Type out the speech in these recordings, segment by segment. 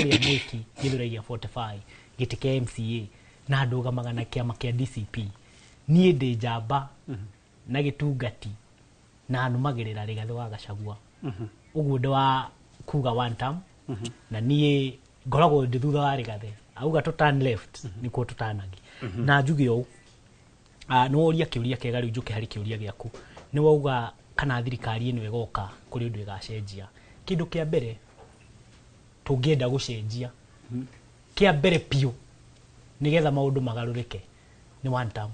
kiria mwiki githuragia 45 gitike MCA na ndugamaga na kiama kia DCP nie ndi njamba na gitungati na numagirira Rigathi wa Gachagua uguo ndo wa kuga one term na nie ngoragwo ndi thutha wa Rigathi auga to turn left nikuo tutanagi na njuge o no oria kiuria kega riu njuke hari kiuria giaku ni wauga kana thirikari ino igoka kuri undu igacenjia kindu kia mbere tungienda gucenjia kia mbere pio nigetha maundu magarurike ni one term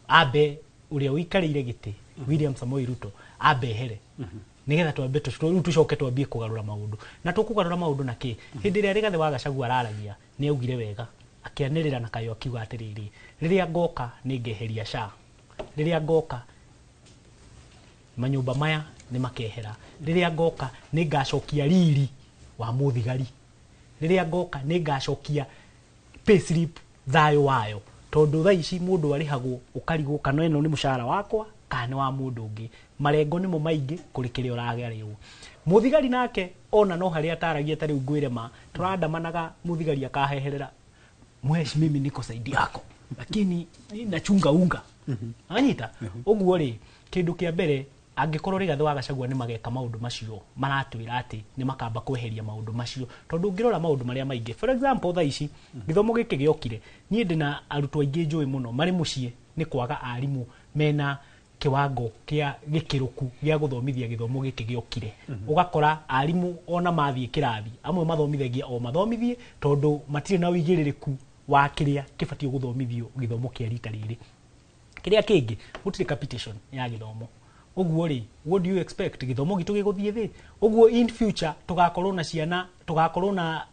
abe uria wikarire giti William Samoei Ruto abe here nigetha twambe tucoke twambie kugarura maundu na tukugarura maundu na ki hindi ria Rigathi wa Gachagua araragia ni augire wega akianirira na kayo akiuga atiriri riria ngoka ningeheria SHA riria ngoka manyumba maya ni makehera riria ngoka ningacokia riri wa muthigari riria ngoka ningacokia payslip thayo wayo tondu tha ici mundu arihagwo ukarigwo kana eno ni mushara wakwa kana wa mundu ungi marengo nimo maingi kurikiria uragerewo muthigari nake ona no hari ataragia tari ngwire ma turandamanaga muthigari akaheherera mweshi mimi niko saidi yako lakini nachunga unga anyita uguo ri kindu kia mbere angikorwo Rigathi wa Gachagua ni mageka maundu macio maratwira ati ni makamba kweheria maundu macio tondu ngirora maundu maria maingi for example tha ici githomo giki giokire nie ndina arutwo aingi njui muno mari mucie ni kwaga arimu mena kiwango kia gikiruku gia guthomithia githomo giki giokire ugakora arimu ona mathie kirathi amwe mathomithagia o mathomithie tondu matire na wigiririku wa kiria kibatio guthomithio githomo kia rita riri kiria kingi gutire capitation ya githomo uguo ri what do you expect githomo gitu giguthie thi uguo in future tugakorwo na ciana tugakorwo na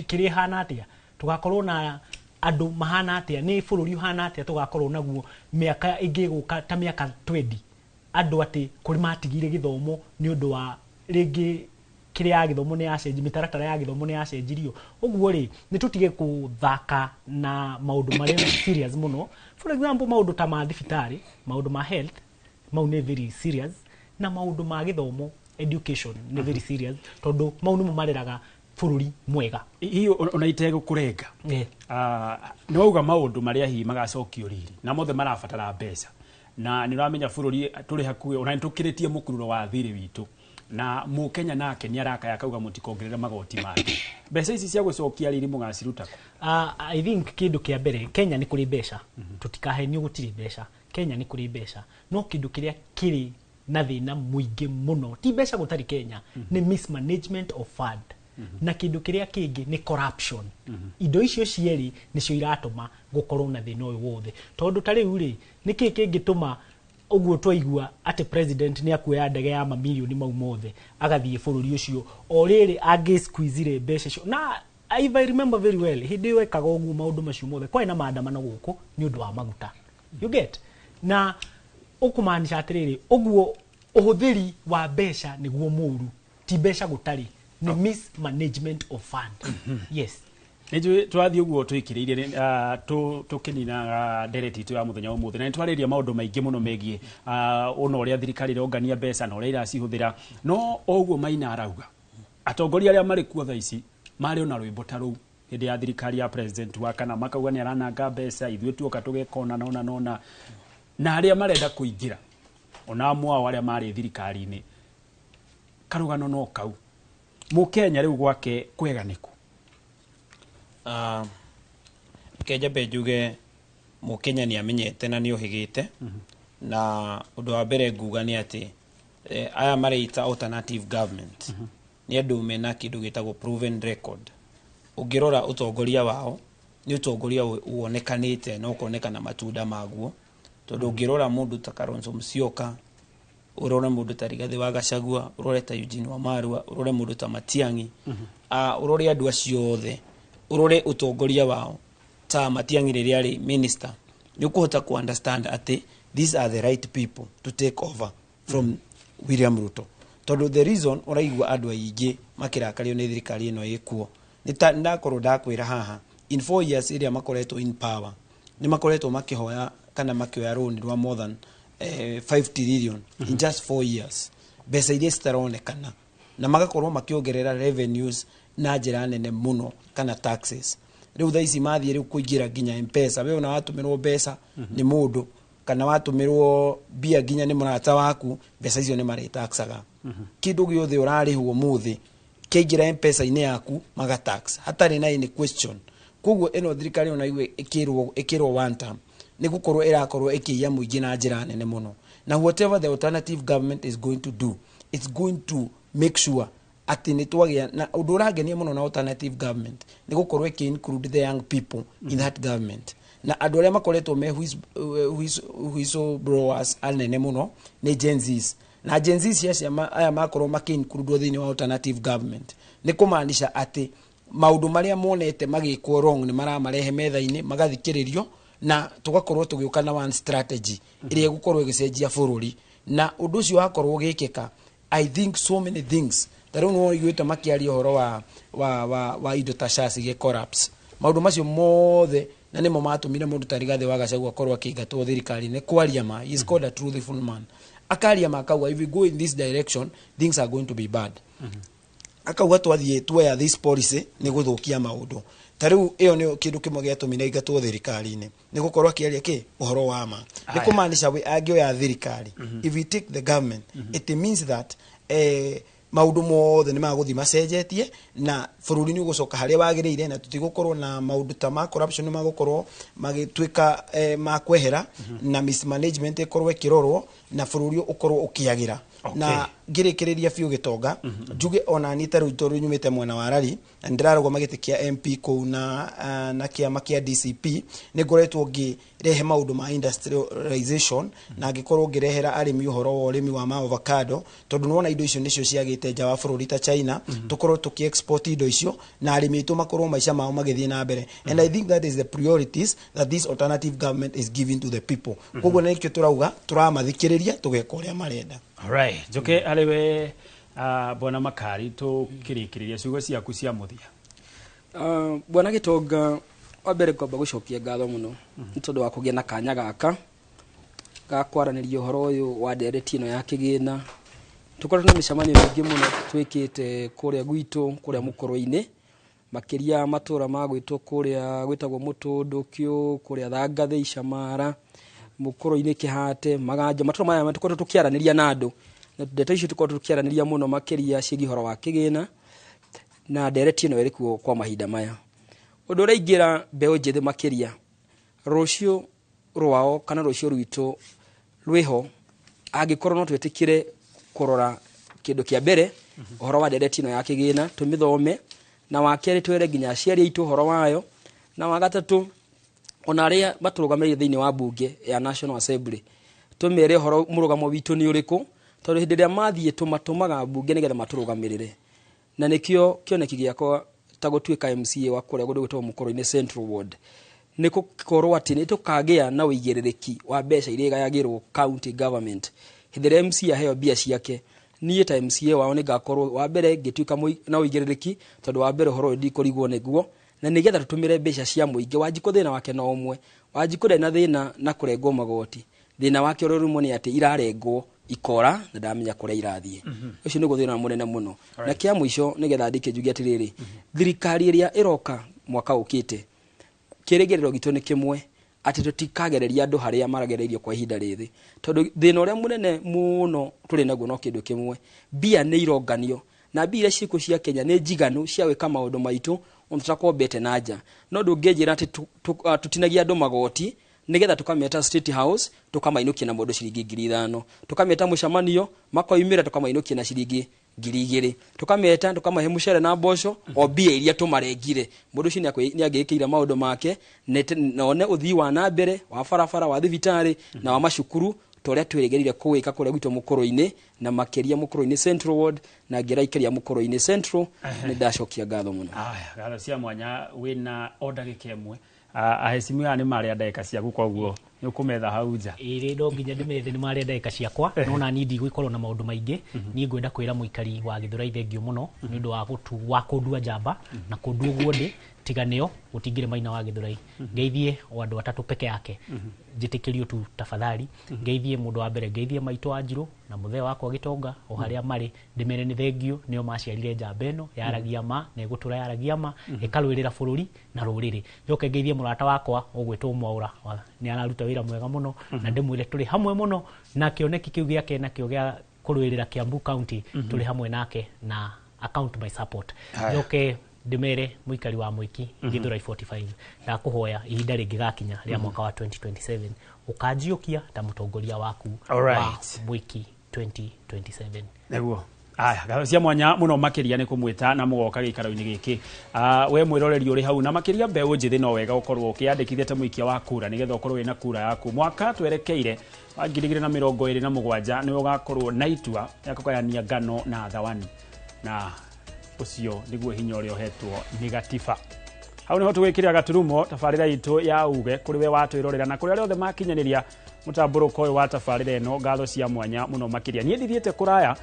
kiria hana atia tugakorwo na andu mahana atia ni bururi hana atia tugakorwo naguo miaka ingi guka ta miaka 20 andu ati kuri matigire githomo ni undu wa ringi kiria ya githomo ni yacenji mitaratara ya githomo ni yacenjirio uguo ri ni tutige kuthaka na maundu maria serious muno for example maundu ta ma thibitari maundu ma health mau ne very serious na maundu ma githomo education ne very serious tondu mau nimo mareraga bururi mwega hiyo unaitego kurenga ni wauga maundu maria hi magacokio riri na mothe marabatara mbeca na ni uramenya bururi turi hakuwe ona ntukiritie mukururo wa thiri witu na mu Kenya nake ni araka akauga mutikongerera magoti make mbeca ici cia gucokia riri mugaciruta I think kindu kia mbere Kenya ni kuri mbeca tutikahenio gutiri mbeca Kenya ni kuri mbeca no kindu kiria kiri na thina muingi muno ti mbeca gutari Kenya ni mismanagement of fund na kindu kiria kingi ni corruption indo icio cieri nicio iratuma gukorwo na thina uyu wothe tondu tari uri niki kingituma uguo twaigua ati president ni akuya ndege ya mamilioni mau mothe agathie bururi ucio o riri angi squeeze mbeca cio na I remember very well hindi wekaga uguo maundu macio mothe kwa ina maandamano guku ni undu wa maguta you get na ukumanisha atiriri uguo uhuthiri wa mbeca niguo muru ti mbeca gutari ni mismanagement of fund yes Nejo twathi uguo twikiriire tukinina dereti tu ya muthenya umuthi na twariria maundu maingi muno megie ona uria thirikari rongania mbeca na uria iracihuthira no oguo Maina arauga atongoria aria mari kuo tha ici mari ona rwimbo ta ruu hindi ya thirikari ya president wa kana makauga ni arananga mbeca ithwe tuoka tugekona nona na aria marenda kuingira ona amwe aria mari thirikari-ini karugano no kau mu Kenya riu gwake kweganiku Keja bejuge mu Kenya ni amenyete na ni ohigite na undu wa mbere nguga ni ati aya mareita alternative government ni andu mena kindu gitagwo proven record ungirora utongoria wao ni utongoria uonekanite no kuonekana matunda maguo tondu ungirora mundu ta Kalonzo Musyoka urore mundu ta Rigathi wa Gachagua urore ta Eugene Wamalwa urore mundu ta Matiang'i urore andu acio othe urore utongoria wao ta Matiang'i riria ari minister ni ukuhota ku understand ati these are the right people to take over from William Ruto tondu the reason uraigwa andu aingi makirakario ni thirikari ino ikuo ni ta ndakorwo ndakwira haha in 4 years iria makoretwo in power ni makoretwo makihoya kana makioya loan rwa more than 5 trillion in just 4 years mbeca iria citaronekana na magakorwo makiongerera revenues na njira nene muno kana taxes riu thaici mathie riu kuingira ginya M-Pesa we ona watumirwo mbeca ni mundu kana watumirwo bia ginya ni murata waku mbeca icio ni maritaxaga kindu giothe urarihwo muthi keingira M-Pesa ine yaku magatax hatari na any question koguo eno thirikari ona iwe ikirwo one time ni gukorwo irakorwo ikiya muingi na njira nene muno na whatever the alternative government is going to do it's going to make sure ati ni twagia na undu uragenia muno na alternative government ni gukorwo include the young people in that government na andu aria makoretwo me whistleblowers anene muno ni Gen Zs na Gen Zs aya makorwo include thini wa alternative government ni kumaanisha ati maundu maria monete magikwo wrong ni maramarehe metha-ini magathikiririo na tugakorwo tugiuka na one strategy iria gukorwo igicenjia bururi na undu ucio wakorwo gikika I think so many things that don't know you to makiari horo wa indo ta shasi ge collapse maundu macio mothe na nimo matumire mundu tarigathe wagacagua korwa kiingatwo thirikari ne kwaria ma is called a truthful man akaria makauga if we go in this direction things are going to be bad akauga twathie tuoya this policy ni guthukia maundu tariu iyo ni kindu kimwe giatumire ingatwo thirikari-ini ni gukorwa akiaria ki uhoro wa ma ni kumaanisha we agio ya thirikari if we take the government it means that maundu mothe ni maguthi macenjetie na bururi ni ugucoka haria wagiriire na tutigukorwo na maundu ta ma corruption ni magukorwo magitwika makwehera na mismanagement ikorwo ikirorwo na bururi ukorwo ukiagira na ngirikiriria biu gitonga njuge ona ni taru itoru nyumite mwena wa rari ndirarogwo magitikia MP ko na kiama kia DCP ni ngoretwo ngirehe maundu ma industrialization na ngikorwo ngirehera arimi uhoro wa urimi wa avocado tondu nona indo icio nicio ciagite nja wa bururi ta China tukorwo tuki export indo icio na arimi itu makorwo maisha mao magithie na mbere and I think that is the priorities that this alternative government is giving to the people koguo nikio turauga turamathikiriria tugeka uria marenda. Alright, Njoke aliwe bwana Makari tukirikiriria ciugo ciaku cia muthia. Bwana Gitonga wabere kwamba gucokia ngatho muno nitondu wa kugia na kanya gaka gakwaraniria uhoro uyu wa ndereti ino ya kigina tukorwo na micamanio mingi muno twikite kuria gwitu kuria mukoro-ini makiria matura ma gwitu kuria gwitagwo Mutundukio kuria Thangathe Icamara mukoro-ini Kihate Maganja matura maya matukorwo tukiaraniria na andu na ndeto icio tukorwo tukiaraniria muno makiria ciigi horo wa kigina na ndereti ino irikuo kwa mahinda maya undu uraingira mbeo njithi makiria rucio rwao kana rucio rwitu rwiho angikorwo no twetikire kurora kindu kia mbere uhoro wa ndereti ino ya kigina tumithome na wakeri twere ginya aciari aitu uhoro wayo na wagatatu ona aria maturugamire thiini wa bunge ya National Assembly tumere horo murugamo witu ni uriku tondu hindi ria mathie tumatumaga bunge nigetha maturugamirire na nikio kioneki giakwa ta gutwika MCA wa kuria gundu gwitwo mukoro-ini Central Ward ni gukorwo ati ni tukagia na uigiririki wa mbeca iria igayagirwo county government hindi ria MCA heo bia ciake niye ta MCA wao ni gakorwo wa mbere gitwika na uigiririki tondu wa mbere horo ndikurigwo niguo na nigetha tutumire mbeca cia muingi wanjiko thina wake no umwe wanjiko na thina na kurengwo magoti thina wake ururumo ni ati irarengwo ikora na ndamenya kuria irathie ucio niguo thina munene muno na kia mwisho nigetha ndike njugi atiriri thirikari iria iroka mwaka ukite kiregerero gitu ni kimwe ati tutikagereria andu haria maragereirio kwa ihinda rithi tondu thina uria munene muno turi naguo no kindu kimwe bia ni ironganio na bia iria ciku cia Kenya ni njiganu cia wika maundu maitu ontako bete naja no ndungejira ati tutinagia andu magoti nigetha tukameta State House tukamainukia na mundu ciringi 5,000 tukameta mucamanio makoimira tukamainukia na ciringi 2,000 tukameta tukamahe mucere na mboco o bia iria tumarengire mundu ucio ni agikira maundu make none uthii wa na mbere wa farafara wa thibitari na wa mashukuru toria tweregerire kuwika kuria gwito mukoro-ini na makeria mukoro-ini Central Ward na ngiraikeria mukoro-ini Central ni ndacokia ngatho muno gatho cia mwanya wina order gikemwe ahecimiwa ni maria ndeka cia gukwa guo nĩ ũkũmetha hau nja ĩrĩ ndo nginya ndĩmethe nĩ marĩa ndagĩka ciakwa no na nindi gũkorwo na maũndũ maingĩ niĩ ngwenda kwĩra mũikari wa Gĩthũrai thengio mũno nĩ ũndũ wa kũndua njamba na kũndua guo ndĩ tiganio utingire Maina wa Gĩthũrai ngeithie o andũ atatũ peke yake njĩtĩkĩrio tu tafadhali ngeithie mũndũ wa mbere ngeithie Maitũ wa Njirũ na mũthee wakwa Gĩtonga o harĩa marĩ ndĩmere nĩ thengio nĩo maciarire njamba ĩno yaragia ma na ĩgũtũra yaragia ma ĩkarũĩrĩra bũrũri na rũrĩrĩ njoke ngeithie mũrata wakwa ũgwĩtwo Mwaũra nĩ araruta wĩra mwega mũno na ndĩmwĩre tũrĩ hamwe mũno na kĩoneki kĩu gĩake nakĩo gĩa kũrũĩrĩra Kiambu County tũrĩ hamwe nake na account my support njoke ndimere muikari wa Mwiki Gĩthũrai 45 ndakũhoya ihinda rĩngĩ gakinya rĩa mwaka wa 2027 ukanjiũkia ta mũtongoria waku wa Mwiki 2027 neguo aya cia mwanya muno makiria nĩ kũmwĩta na mũgoka gĩikaro-inĩ gĩkĩ we mwĩroreri ũrĩ hau na makiria mbeũ njĩthĩ no wega ũkorwo ũkĩandĩkithia ta mũikia wa kura nĩgetha ũkorwo wĩna kura yaku mwaka twerekeire wa 2027 nĩ ũgakorwo na itua ya kũgayania ngano na thawani na ucio niguo hinya ũrĩa ũhetwo nĩ gatiba hau nĩho tũgwĩkĩrĩra gaturumo tabarĩra itũ ya uge kũrĩ we watwĩrorera na kũrĩ arĩa othe makinyanĩria mũtambũrũko ũyũ wa tabarĩra ĩno ngatho cia mwanya mũno makĩria niĩ ndithiĩte kũraya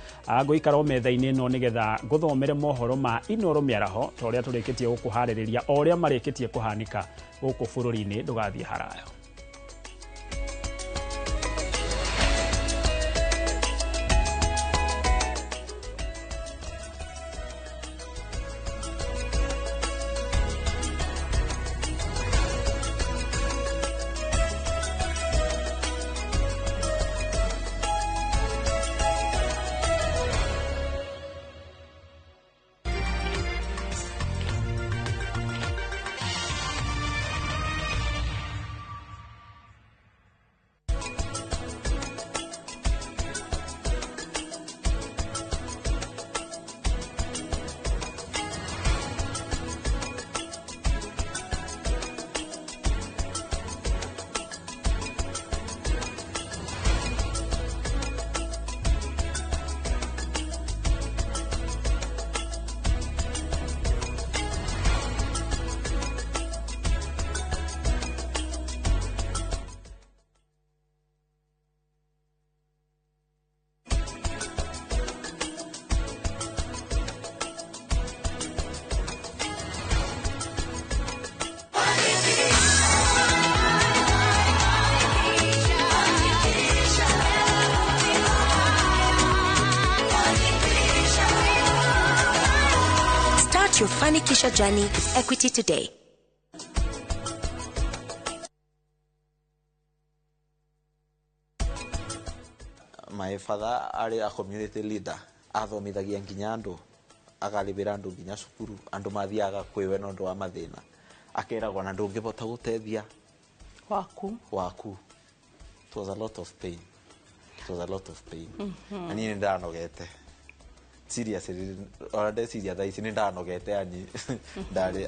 ngũikara metha-inĩ ĩno nĩgetha ngũthomere mohoro ma Inooro Mĩaraho ta ũrĩa tũrĩkĩtie gũkũharĩrĩria o ũrĩa marĩkĩtie kũhanĩka gũkũ bũrũri-inĩ ndũgathiĩ haraya. Your Fanikisha journey with Equity today. My father are a community leader. Athomithagia nginya andu agalibira andu nginya cukuru andu mathiaga kwiwe no ndu wa mathina akeragwo na ndungibota gutethia waku it was a lot of pain ani ndanogete seriously already serious thaa ici nĩ ndanogete ani ndarĩ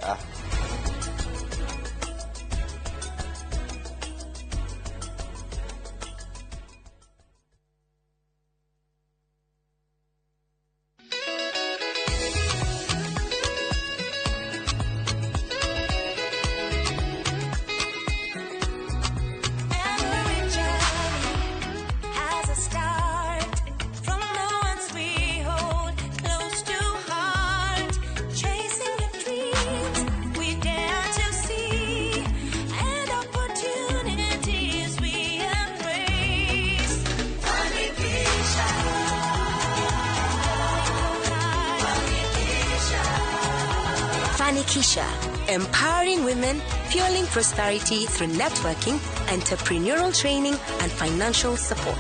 Fanikisha, empowering women, fueling prosperity through networking, entrepreneurial training, and financial support.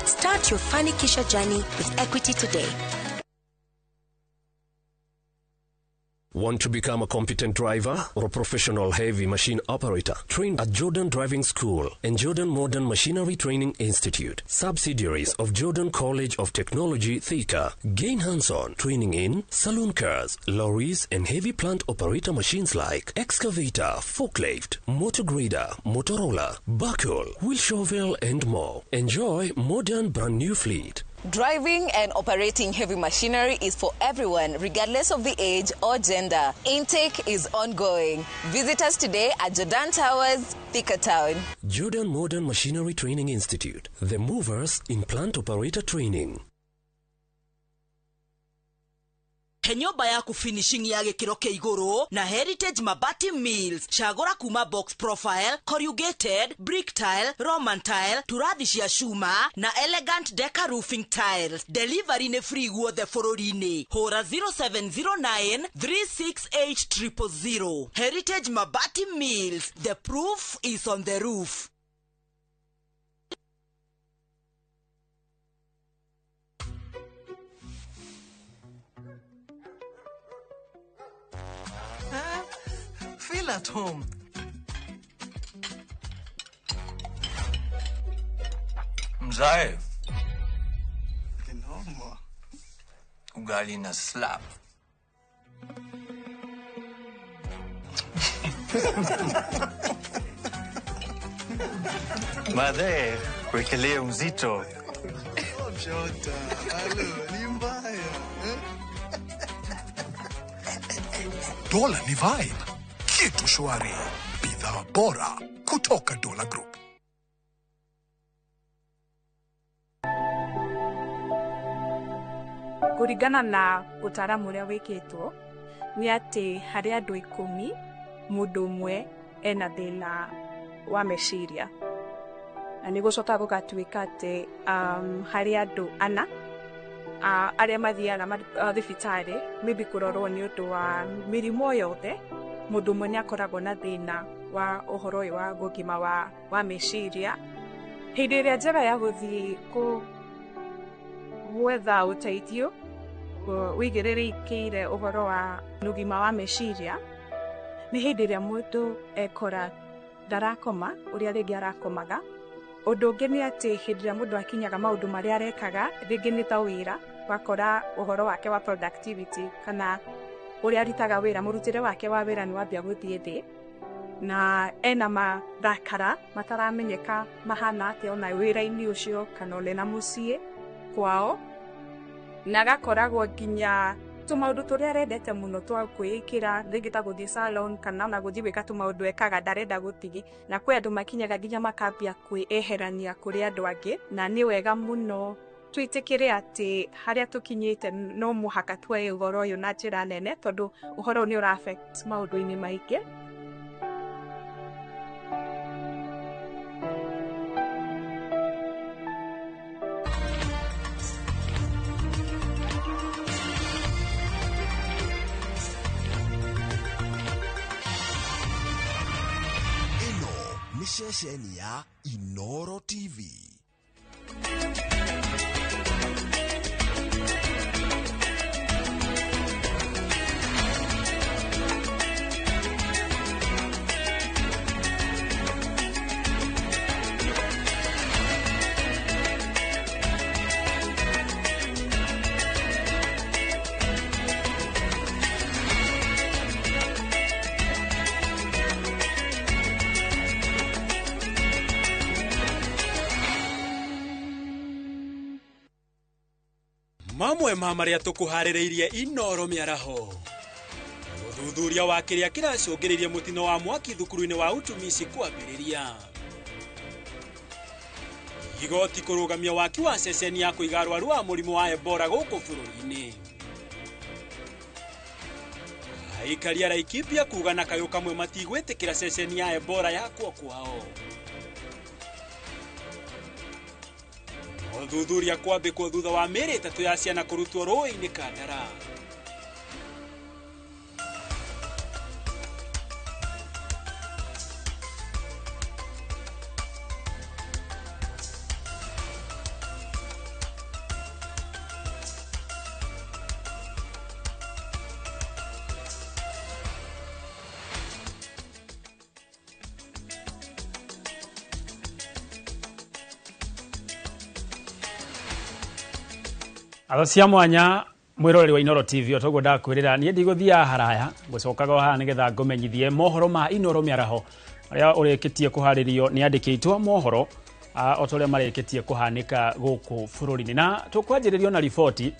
Start your Fanikisha journey with Equity today. Want to become a competent driver or a professional heavy machine operator? Trained at Jordan Driving School and Jordan Modern Machinery Training Institute, subsidiaries of Jordan College of Technology, Thika. Gain hands-on training in saloon cars, lorries, and heavy plant operator machines like excavator, forklift, motor grader, Motorola, backhoe, wheel shovel, and more. Enjoy modern brand new fleet. Driving and operating heavy machinery is for everyone, regardless of the age or gender. Intake is ongoing. Visit us today at Jordan Towers, Thika Town. Jordan Modern Machinery Training Institute, the movers in plant operator training. Nyumba yaku finishing ya gikiro kia iguru na Heritage Mabati Mills. Chagura kuma box profile, corrugated, brick tile, Roman tile, turathi cia shuma na elegant decker roofing tiles. Delivery ne free guothe bũrũri-inĩ. Hũra 0709 368 000. Heritage Mabati Mills. The proof is on the roof. Feel at home. Mzae. Ugali na slap. Madhe, kuekelea mzito. Jota, alo, ni mbaya. Dola ni vibe. Kitu shwari. Bidhaa bora kutoka Dola Group. Kũringana na ũtaaramu ũrĩa wĩkĩtwo nĩ atĩ harĩ andũ 10 mũndũ ũmwe ena thĩna wa meciria, na nĩ gũcoka gũgatuĩka atĩ harĩ andũ 4 arĩa mathiaga thibitarĩ maybe kũrorwo nĩ ũndũ wa mĩrimũ yothe, mũndũ ũmwe nĩ akoragwo na thĩna wa ũhoro ũyũ wa ũgima wa meciria. Hĩndĩ ĩrĩa njĩra ya gũthiĩ gwetha ũteithio wĩigĩrĩrĩkĩire ũhoro wa ũgima wa meciria nĩ hĩndĩ ĩrĩa mũndũ ekora ndarakoma ũrĩa rĩngĩ arakomaga. Ũndũ ũngĩ nĩ atĩ hĩndĩ ĩrĩa mũndũ akinyaga maũndũ marĩa arekaga, rĩngĩ nĩ ta wĩra, wakora ũhoro wake wa productivity kana ũrĩa arutaga wĩra, mũrutĩre wake wa wĩra nĩ wambia gũthiĩ thĩ, na ena marakara mataramenyeka mahana atĩa ona wĩra-inĩ ũcio kana ole na mũciĩ kwao, na agakoragwo nginya tũmaũndũ tũrĩa arendete mũno twa kwĩĩkĩra, rĩngĩ ta gũthiĩ salon kana ona gũthiĩ gwĩka tũmaũndũ ekaga ndarenda gũtigi, na kwĩ andũ makinyaga nginya makambia kwĩeherania kũrĩ andũ angĩ. Na nĩ wega mũno twĩtĩkĩre atĩ harĩa tũkinyĩte no mũhaka tuoye ũhoro ũyũ na njĩra nene, tondũ ũhoro nĩ ũra affect maũndũ-inĩ maingĩ. Ceceni ya Inoro TV. Mamwe maria tukuharireirie Inoro miaraho. Uthuthuria wa kiria kiracungiririe mutino wa mwaki thukuru-ini wa utumisi kwambiriria. Igoti kurugamia waki wa ceceni ya kuiga arwaru a murimu wa Ebola guku bururi-ini. Aikari a Laikipia kuga na kayo kamwe matigwitikira ceceni ya Ebola yakwo kwao. Uthuthuria kwambikwo thutha wa mĩĩrĩ 3 ya ciana kũrutwo rũĩ-inĩ Kandara. Cia mwanya mwiroreri wa Inoro TV otogo ndakwirira nie ndigũthia haraya gucokaga haha nigetha ngomenyithie mohoro ma Inoro miaraho aria ureketie kuharirio ni andiki itwa mohoro otoria mareketie kuhanika guku bururi-ini na tukwanjiririo na riboti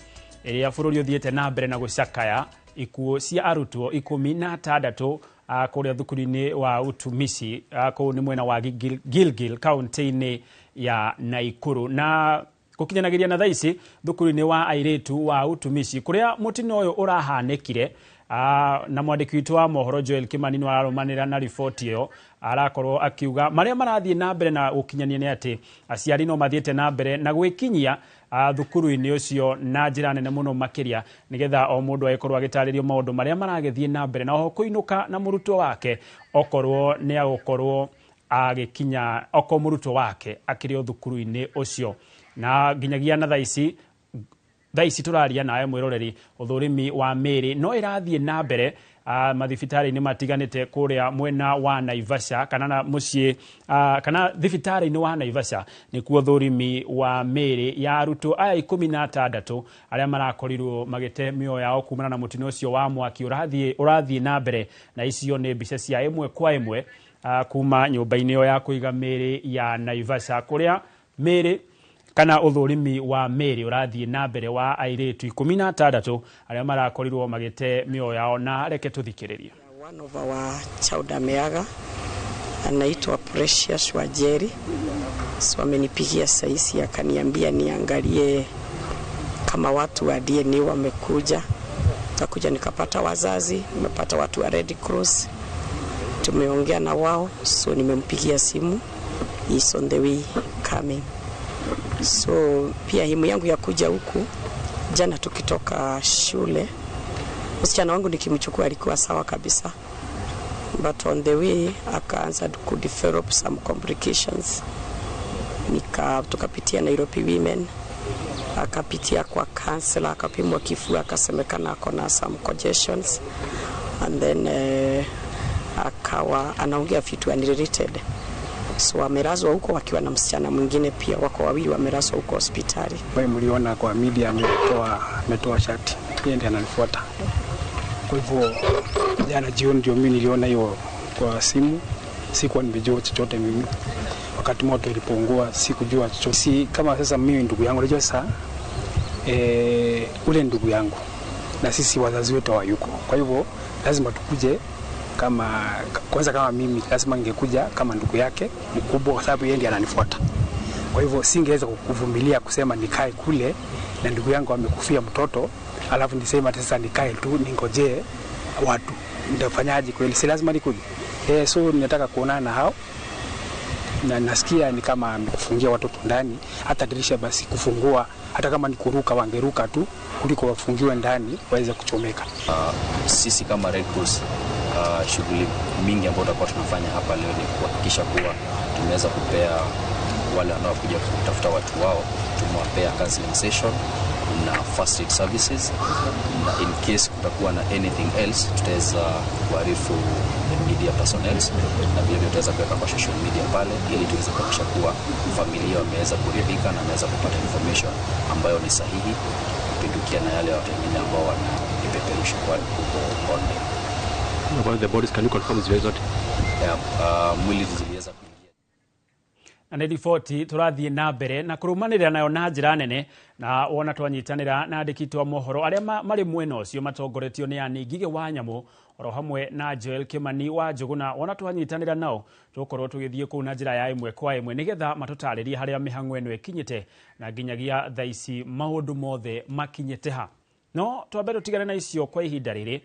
iria bururi uthiete na mbere na gucakaya ikuo cia arutwo 16 kuria thukuru-ini wa utumisi kuu ni mwena wa Gilgil kaunti-ini ya Naikuru na gukinyanagiria na thaici thukuru-ini wa airetu wa utumisi kuria mutino uyu urahanekire na mwandiki witu wa mohoro Joel Kimani no araromanira na riboti iyo arakorwo akiuga maria marathie na mbere na gukinyania ni ati aciari no mathiete na mbere na gwikinyia thukuru-ini ucio na njira nene muno makiria nigetha o mundu agikorwo agitaririo maundu maria maragethie na mbere na oho kuinuka na murutwo wake okorwo ni agukorwo agikinya oko murutwo wake akirio thukuru-ini ucio na nginyagia na thaici turaria nawe mwiroreri uthurimi wa miri no irathie na mbere mathibitari-ini matiganite kuria mwena wa Naivasha kana na mucii kana thibitari-ini wa Naivasha nikuo thurimi wa miri ya arutwo aya 16 aria marakorirwo magite mioyo yao kumana na mutino ucio wa mwaki urathie na mbere na icio ni mbica cia imwe kwa imwe kuma nyumba-ini yo ya kuiga miri ya Naivasha kuria miri kana uthurimi wa miri urathie na mbere wa airetu 16 aria marakorirwo magite mioyo yao na reke tuthikiririe. One of our child ameaga anaitwa Precious Wajeri, so amenipigia saisi akaniambia niangalie kama watu wa DNA wamekuja. Takuja nikapata wazazi, nimepata watu wa Red Cross, tumeongea na wao, so nimempigia simu, is on the way coming. So pia himu yangu ya kuja huku jana tukitoka shule, msichana wangu nikimchukua alikuwa sawa kabisa, but on the way akaanza ku develop some complications. Tukapitia Nairobi Women, akapitia kwa counselor, akapimwa kifua, akasemekana akona some congestions, and then akawa anaongea vitu unrelated. So amelazwa huko wakiwa na msichana mwingine pia, wako wawili wamelazwa huko hospitali. Wewe mliona kwa media ametoa shati, yeye ndiye ananifuata. Kwa hivyo jana jioni ndio mimi niliona hiyo kwa simu, sikuwa nimejua chochote mimi. Wakati moto ilipoungua sikujua chochote. Si kama sasa mimi ndugu yangu unajua sasa ule ndugu yangu na sisi wazazi wetu hawayuko. Kwa hivyo lazima tukuje kama kwanza, kama mimi lazima ningekuja kama ndugu yake mkubwa, kwa sababu yeye ndiye ananifuata. Kwa hivyo singeweza kuvumilia kusema nikae kule na ndugu yangu amekufia mtoto, alafu nisema sasa nikae tu ningojee watu. Nitafanyaje kweli? Si lazima nikuje. So ninataka kuonana na hao, na nasikia ni kama amekufungia watoto ndani, hata dirisha basi kufungua, hata kama ni kuruka wangeruka tu kuliko wafungiwe ndani waweze kuchomeka. Sisi kama Red Cross shughuli mingi ambayo tutakuwa tunafanya hapa leo ni kuhakikisha kuwa tumeweza kupea wale wanaokuja kutafuta watu wao, tumewapea counseling session na first aid services, na in case kutakuwa na anything else tutaweza kuarifu media personnel, na vile vile tutaweza kuweka kwa social media pale ili tuweze kuhakikisha kuwa familia wameweza kuridhika na wameweza kupata information ambayo ni sahihi kupindukia na yale watu wengine ambao wanapeperusha kwa huko online. About the bodies, can you confirm zile zote? Mwili ziliweza kuingia. Na riboti turathie na mbere na kurumanirira nayo na njira nene, na wona twanyitanira na andiki twa mohoro aria mari mwena ucio matongoretio ni ani Ngige wa Nyamu oro hamwe na Joel Kimani wa Njuguna. Wona twanyitanira nao tukorwo tugithie ku na njira ya imwe kwa imwe nigetha matutaririe haria mihang'o eno ikinyite na nginyagia thaici maundu mothe makinyite ha. No twambe tutigane na icio kwa ihinda riri,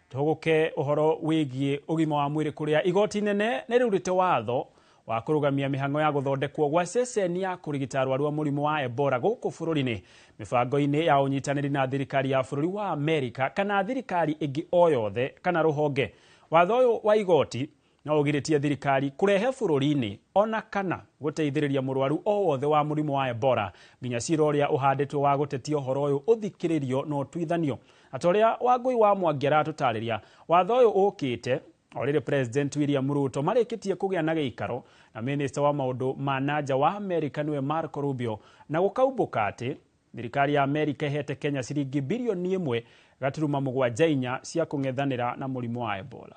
tuguke uhoro wigie ugima wa mwiri kuria igoti nene nirurite watho wa kurugamia mihang'o ya guthondekwo gwa ceceni ya kurigita arwaru a murimu wa Ebola guku bururi-ini mibango-ini ya unyitaniri na thirikari ya bururi wa Amerika kana thirikari ingi o yothe kana ruhonge. Watho uyu wa igoti no ugiritie thirikari kurehe bururi-ini ona kana guteithiriria murwaru o wothe wa murimu wa Ebola nginya cira uria uhanditwe wa gutetia uhoro uyu uthikiririo no twithanio. Atoria Wangui wa Mwangi aratutariria watho uyu ukite orire President William Ruto marikitie kugia na giikaro na Minister wa maundu ma nanja wa Amerika niwe Marco Rubio, na gukaumbuka ati thirikari ya Amerika ihete Kenya ciringi bilioni 1.74 cia kung'ethanira na murimu wa Ebola.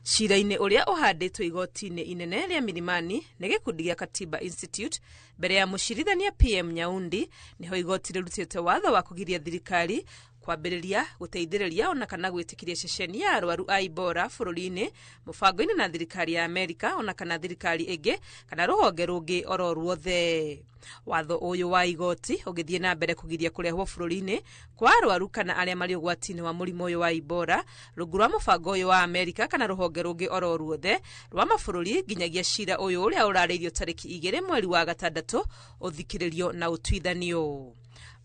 Cira-inĩ ũrĩa ũhandĩtwo igoti-inĩ inene rĩa Milimani nĩ gĩkundi gĩa Katiba Institute mbere ya mũcirithania PM Nyaundi niho igoti rĩrutĩte watho wa kũgiria thirikari kwambĩrĩria gũteithĩrĩria ona kana gwĩtĩkĩria ceceni ya arwaru a Ebola bũrũri-inĩ mũbango-inĩ na thirikari ya Amerika ona kana thirikari ĩngĩ kana rũhonge rũngĩ oro ruothe. Watho ũyũ wa igoti ũgĩthiĩ na mbere kũgiria kũrehwo bũrũri-inĩ kwa arwaru kana arĩa marĩ ũgwati-inĩ wa mũrimũ ũyũ wa Ebola rungu rwa mũbango ũyũ wa Amerika kana rũhonge rũngĩ oro ruothe rwa mabũrũri nginyagia cira ũyũ ũrĩa ũrarĩirio tarĩki 2 mweri wa gatandatũ ũthikĩrĩrio na ũtuithanio.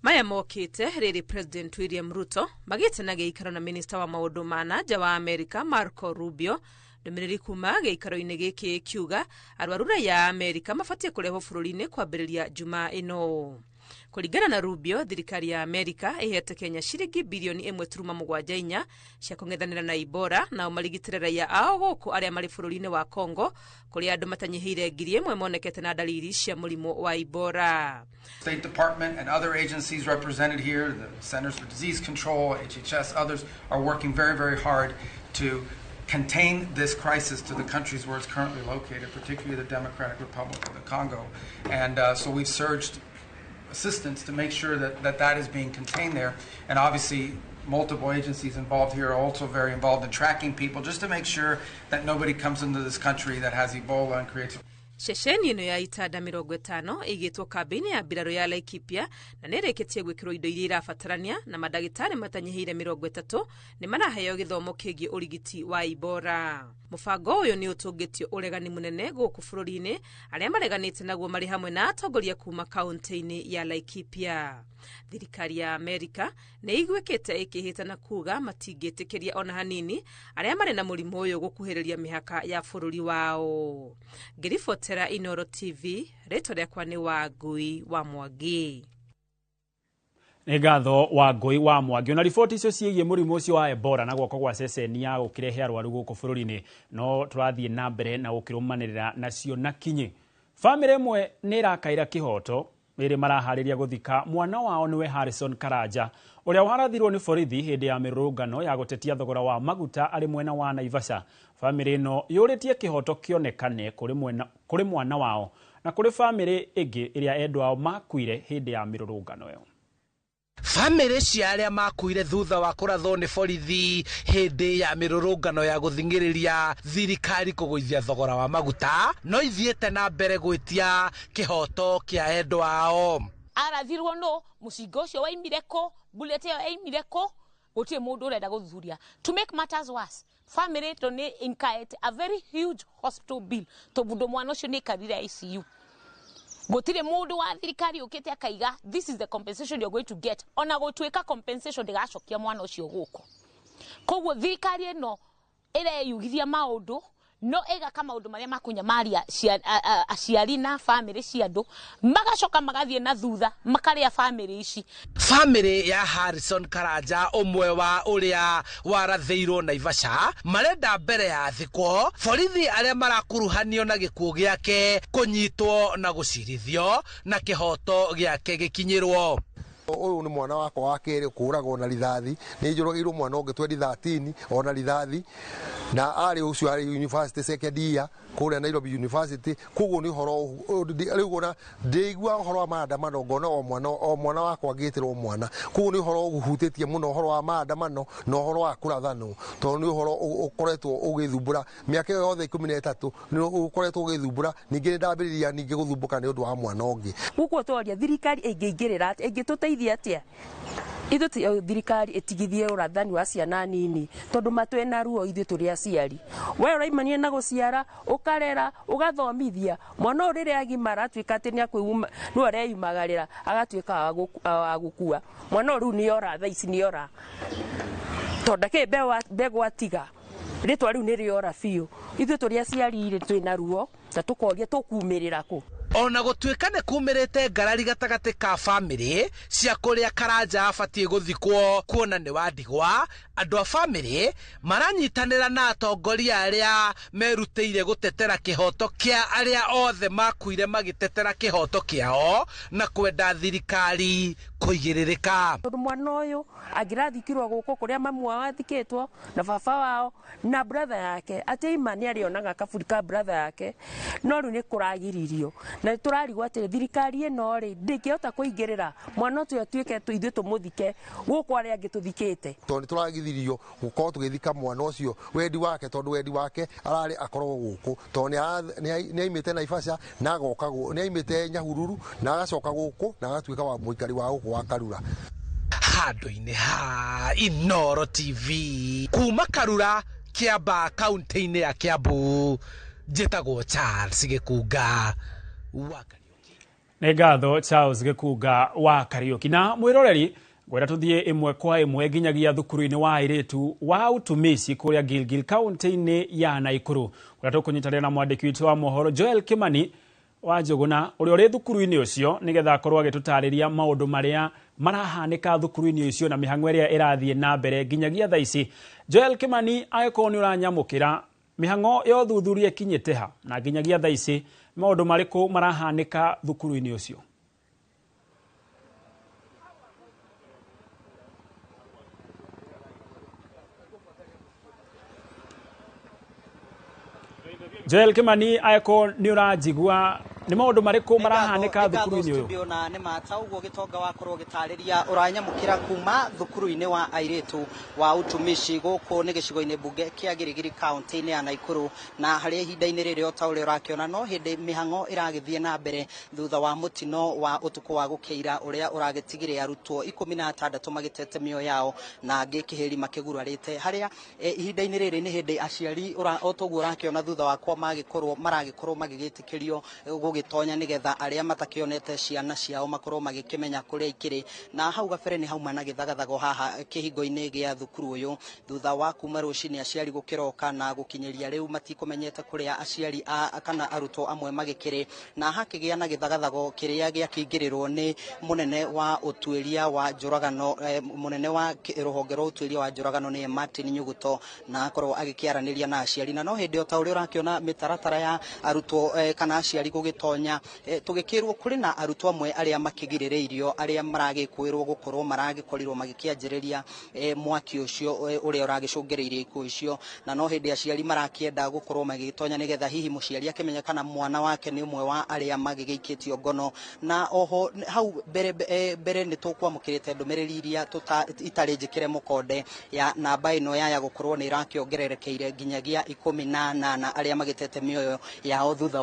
Maya mokĩte rĩrĩ President William Ruto magĩte na gĩikaro na Minister wa maũndũ ma nanja wa Amerika Marco Rubio ndũmĩrĩri kuma gĩikaro-inĩ gĩkĩ kiuga arwaru ya Amerika mabatie kũrehwo bũrũri-inĩ kwambĩrĩria Jumaa ĩno. Kũringana na Rubio, thirikari ya Amerika ĩhete Kenya ciringi bilioni 1.74 cia kũng'ethanĩra na Ebola na ũmarigitĩre raia ao gũkũ arĩa marĩ bũrũri-inĩ wa Congo kũrĩa andũ matanyihĩire 1,000 monekete na dalili cia mũrimũ wa Ebola. State Department and other agencies represented here, the Centers for Disease Control, HHS, others are working very, very hard to contain this crisis to the countries where it's currently located, particularly the Democratic Republic of the Congo. And so we've surged assistance to make sure that is being contained there. And obviously, multiple agencies involved here are also very involved in tracking people just to make sure that nobody comes into this country that has Ebola and creates... Ceceni ĩno ya Itada 50 ĩigĩtwo kambĩ-inĩ ya mbirarũ ya Laikipia na nĩrĩkĩtie gwĩkĩrwo indo iria irabatarania na mandagĩtarĩ matanyihĩire 30 nĩ maraheo gĩthomo kĩgiĩ ũrigiti wa Ebola. Mũbango ũyũ nĩ ũtũngĩtio ũregani mũnene gũkũ bũrũri-inĩ arĩa mareganĩte naguo marĩ hamwe na atongoria kuma kaunti-inĩ ya Laikipia. Thirikari ya Amerika nĩ iguĩkĩte ĩkĩhĩta na kuga matingĩtĩkĩria ona hanini arĩa marĩ na mũrimũ ũyũ gũkuhĩrĩria mĩhaka ya bũrũri wao. Ngĩribotera Inoro TV, rĩtwa rĩakwa nĩ Wangui wa Mwangi. Nĩ ngatho Wangui wa Mwangi. Na riboti icio ciĩgiĩ mũrimũ ũcio wa Ebola na gwako gwa ceceni ya gũkĩrehe arwaru gũkũ bũrũri-inĩ no tũrathiĩ na mbere na gũkĩrũmanĩrĩra nacio na kinyi. Famĩlĩ ĩmwe nĩ ĩrakaĩra kĩhoto ĩrĩ maraharĩria gũthika mwana wao nĩwe Harrison Karanja ũrĩa warathirwo nĩ borithi hĩndĩ ya mĩrũrũngano ya gũtetia thogora wa maguta arĩ mwena wa Naivasha. Famĩlĩ ĩno yũrĩtie kĩhoto kĩonekane kũrĩ mwana wao na kũrĩ famĩlĩ ĩngĩ ĩrĩa endwa ao makuire hĩndĩ ya mĩrũrũngano ĩyo. Famĩlĩ cia arĩa makuire thutha wa kũrathwo nĩ borithi hĩndĩ ya mĩrũrũngano ya gũthingĩrĩria thirikari kũgũithia thogora wa maguta no ithiĩte na mbere gwĩtia kĩhoto kĩa endwa ao. Arathirwo no mũcinga ũcio waimire kũ, bullet ĩyo yaimire kũ, gũtirĩ mũndũ ũrenda gũthuthuria. To make matters worse, family ĩto nĩ incurred a very huge hospital bill tondũ mwana ũcio nĩ karire ICU. Gũtirĩ mũndũ wa thirikari ũkĩte akaiga this is the compensation you're going to get. Ona gũtuĩka compensation ndĩgacokia mwana ũcio gũkũ. Koguo thirikari ĩno ĩreyugithia maũndũ no ĩgaka maũndũ marĩa makunyamaria aciari na family cia andũ magacoka magathiĩ na thutha makarĩa family ici. Family ya Harrison Karanja ũmwe wa ũrĩa warathĩirwo Naivasha marenda mbere ya thikwo borithi arĩa marakuruhanio na gĩkuũ gĩake kũnyitwo na gũcirithio na kĩhoto gĩake gĩkinyĩrwo. Ũyũ nĩ mwana wakwa wa kerĩ kũragwo na rithathi nĩ njoragirwo mwana ũngĩ 2013 ona rithathi na arĩ ũcio arĩ university second year kũrĩa Nairobi University. Koguo nĩ horo rĩu ona ndĩigua horo wa maandamano ngona o mwana wakwa ngĩtĩrwo mwana. Koguo nĩ horo ũhutĩtie mũno horo wa maandamano na horo wa kũrathanwo tondũ nĩ horo ũkoretwo ũgĩthumbũra mĩaka yothe 13 nĩ ũkoretwo ũgĩthumbũra ningĩ ndambĩrĩria ningĩ gũthumbũka nĩ ũndũ wa mwana ũngĩ. Gũkũ twaria thirikari ĩngĩingĩrĩra ĩngĩtũteithia atĩa ithu thirikari itigithie ũrathani wa ciana nini tondu matwena ruo ithu turi aciari. We ũraimania na gũciara ũkarera ũgathomithia mwana ũrĩrĩa agimara atuĩka atĩ nĩ akwĩuma no areyumagarĩra agatuĩka wa gũkua mwana ũrĩu nĩ ora thaa ici nĩ ora tondu mbegũ atiga rĩtwa rĩu nĩ rĩora biũ ithu turi aciari twĩna ruo ta tũkoria tũkumĩrĩra kũ. Ona gũtuĩka nĩ kumĩrĩte ngarari gatagatĩ ka famĩlĩ cia kũrĩa Karanja abatie gũthikwo kuona nĩ wandigwa, andũ a famĩlĩ maranyitanĩra na atongoria arĩa merutĩire gũtetera kĩhoto kĩa arĩa othe makuire magĩtetera kĩhoto kĩao na kwenda thirikari kũigĩrĩrĩka. Tondũ mwana ũyũ angĩrathikirwo gũkũ kũrĩa mamu wao athikĩtwo na baba wao na brother yake atĩ ima nĩ arĩonaga kaburi ka brother yake, no rĩu nĩ kũragiririo na tũrarigwo atĩ thirikari ĩno rĩ ndĩkĩhota kũingĩrĩra mwana ũcio atuĩke ithuĩ tũmũthike gũkũ arĩa angĩ tũthikĩte. Tondũ tũragithirio gũkorwo tũgĩthika mwana ũcio wendi wake, tondũ wendi wake ararĩ akorwo gũkũ, tondũ nĩ aimĩte Naivasha na agoka nĩ aimĩte Nyahururu na agacoka gũkũ na agatuĩka wa mũikari wa gũkũ wa Karura. Handũ-inĩ ha Inoro TV kuma Karura, Kiambaa, kaunti-inĩ ya Kiambu, njĩtagwo Charles Gĩkunga wa Kariũki. Nĩ ngatho Charles Gĩkunga wa Kariũki. Na mwĩroreri gwera tuthie imwe kwa imwe nginyagia thukuru-inĩ wa airĩtu wa Utumisi kũrĩa Gilgil kaunti-inĩ ya Naikuru, kũrĩa tũkũnyitanĩra na mwandĩki witũ wa mohoro Joel Kimani wa Njũgũna ũrĩa ũrĩ thukuru-inĩ ũcio nĩgetha akorwo agĩtũtarĩria maũndũ marĩa marahanĩka thukuru-inĩ ũcio na mĩhang'o ĩrĩa ĩrathiĩ na mbere nginyagia thaa ici. Joel Kimani, agĩkorwo nĩ ũranyamũkĩra mĩhang'o ya ũthuthuria ĩkinyĩte ha na nginyagia thaa ici maũndũ marĩkũ marahanĩka thukuru-inĩ ũcio? Joel Kimani, agĩkorwo nĩ ũranjigua nĩ maũndũ marĩkũ marahanĩka thukuru-inĩ ũyũ? Na nĩ mata ũguo Gĩtonga wakorwo gĩtarĩria ũranyamũkĩra kuma thukuru-inĩ wa airĩtu wa Utumishi gũkũ nĩ gĩcigo-inĩ mbunge kĩa Gilgil kaunti-inĩ ya Naikuru, na harĩ ihinda-inĩ rĩrĩ o ta ũrĩa ũrakĩona no hĩndĩ mĩhang'o ĩragĩthiĩ na mbere thutha wa mũtino wa ũtukũ wa gũkĩira ũrĩa ũragĩtigire arutwo 16 magĩtete mĩoyo yao na angĩ kĩhĩri makĩgurarĩte, harĩa ihinda-inĩ rĩrĩ nĩ hĩndĩ aciari o ta ũguo ũrakĩona thutha wakwa maragĩkorwo magĩgĩtĩkĩrio gũgĩtonya nĩgetha arĩa matakĩonete ciana ciao makorwo magĩkĩmenya kũrĩa ikĩrĩ. Na hau gabere nĩ hauma na gĩthagathago haha kĩhingo-inĩ gĩa thukuru ũyũ thutha wa kuma rũcinĩ aciari gũkĩroka na gũkinyĩria rĩu matikũmenyete kũrĩa aciari kana arutwo amwe magĩkĩrĩ, na hakĩgĩa na gĩthagathago kĩrĩa gĩakĩingĩrĩrwo nĩ mũnene wa ũtuĩria wa njũragano, mũnene wa rũhonge rwa ũtuĩria wa njũragano nĩ Martin Nyuguto, na akorwo agĩkĩaranĩria na aciari. Na no hĩndĩ o ta ũrĩa ũrakĩona mĩtaratara ya arutwo kana aciari gũgĩtonya, tũgĩkĩrwo kũrĩ na arutwo amwe arĩa makĩgirĩrĩirio arĩa maragĩkwĩrwo gũkorwo maragĩkorirwo magĩkĩanjĩrĩria mwaki ũcio ũrĩa ũragĩcũngĩrĩirie ikuũ icio, na no hĩndĩ aciari marakĩenda gũkorwo magĩtonya nĩgetha hihi mũciari akĩmenya kana mwana wake nĩ ũmwe wa arĩa magĩgĩikĩtio ngono. Na oho hau mbere nĩ tũkwamũkĩrĩte ndũmĩrĩri iria itarĩ njĩkĩre mũkonde ya namba ĩno ya gũkorwo nĩ irakĩongererekeire nginyagia 18 arĩa magĩtete mĩoyo yao thutha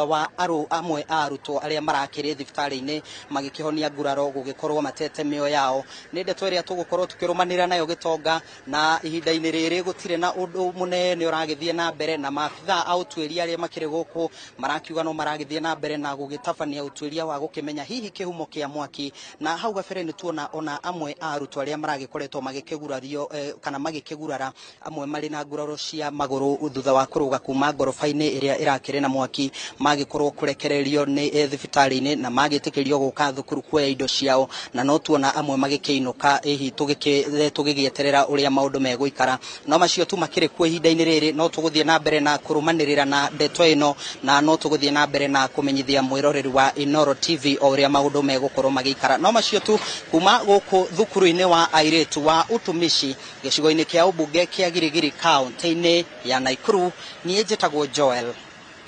wa amwe a arutwo arĩa marakĩrĩ thibitarĩ-inĩ magĩkĩhonia nguraro gũgĩkorwo matete mĩoyo yao. Nĩ ndeto ĩrĩa tũgũkorwo tukĩrũmanĩra nayo Gĩtonga, na ihinda-inĩ rĩrĩ gũtirĩ na ũndũ mũnene ũragĩthiĩ na mbere, na maabithaa a ũtuĩria arĩa makĩrĩ gũkũ marakiuga no maragĩthiĩ na mbere na gũgĩtabania ũtuĩria wa gũkĩmenya hihi kĩhumo kĩa mwaki. Na hau gabere nĩ tuona ona amwe a arutwo arĩa maragĩkoretwo magĩkĩgurario kana magĩkĩgurara, amwe marĩ na nguraro cia magũrũ thutha wa kũrũga kuma ngoroba-inĩ ĩrĩa ĩrakĩrĩ na mwaki, magĩkorwo kũrekererio nĩ thibitarĩ-inĩ na magĩtĩkĩrio gũka thukuru kuoya indo ciao, na no tuona amwe magĩkĩinũka hihi tũgĩgĩeterera ũrĩa maũndũ megũikara. No macio tu makĩrĩ kuo ihinda-inĩ rĩrĩ, no tũgũthiĩ na mbere na kũrũmanĩrĩra na ndeto ĩno, na no tũgũthiĩ na mbere na kũmenyithia mwĩroreri wa Inoro TV o ũrĩa maũndũ megũkorwo magĩikara. No macio tu kuma gũkũ thukuru-inĩ wa airĩtu wa Utumishi gĩcigo-inĩ kĩa ũmbunge kĩa Gilgil kaunti-inĩ ya Naikuru, niĩ njĩtagwo Joel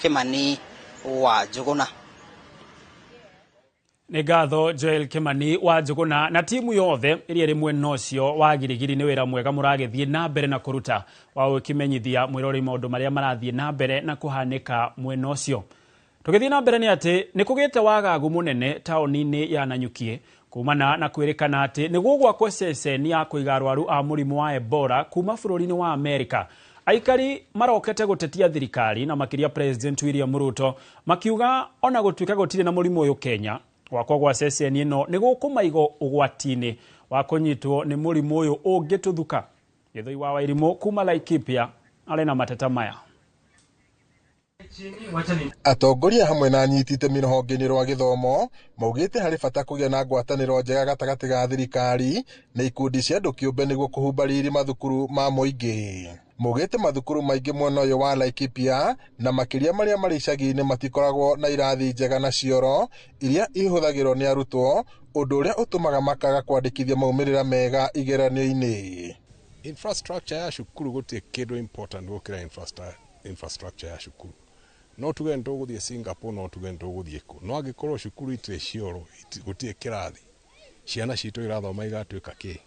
Kimani wa Njũgũna. Nĩ ngatho Joel Kimani wa Njũgũna na timu yothe ĩrĩa ĩrĩ mwena ũcio wa Gilgil. Nĩ wĩra mwega mũragĩthiĩ na mbere na kũruta wa gũkĩmenyithia mwĩroreri maũndũ marĩa marathiĩ na mbere na kũhanĩka mwena ũcio. Tũgĩthiĩ na mbere nĩ atĩ nĩ kũgĩte wagagu mũnene taũni-inĩ ya Nanyuki kumana na kwĩrĩkana atĩ nĩ gũgwakwo ceceni ya kũiga arwaru a mũrimũ wa Ebola kuma bũrũri-inĩ wa Amerika. Aikari marokete gũtetia thirikari na makĩria President William Ruto makiuga ona gũtuĩka gũtirĩ na mũrimũ ũyũ Kenya, gwakwo gwa ceceni ĩno nĩ gũkũmaiga ũgwati-inĩ wa kũnyitwo nĩ mũrimũ ũyũ ũngĩtũthuka. Gĩthũi wa Wairimũ kuma Laikipia arĩ na mateta maya. Atongoria hamwe na anyiti itemi rũhonge-inĩ rwa gĩthomo maugĩte harĩ bata kũgĩa na ngwatanĩro njega gatagatĩ ga thirikari na ikundi cia andũ kĩũmbe nĩguo kũhumba riri mathukuru ma mũingĩ. Mugite mathukuru maingi mwena uyu wa Laikipia na makiria maria mari icagi-ini matikoragwo na irathi njega na cioro iria ihuthagirwo ni arutwo, undu uria utumaga makaga kwandikithia maumirira mega igeranio-ini. Infrastructure ya shukuru gutie kindu important gukira infrastructure ya shukuru. No tuge ntuguthie Singapore, no tuge ntuguthie ku. No angikorwo shukuru itire cioro gutie kirathi, ciana citu irathoma igatuika ki.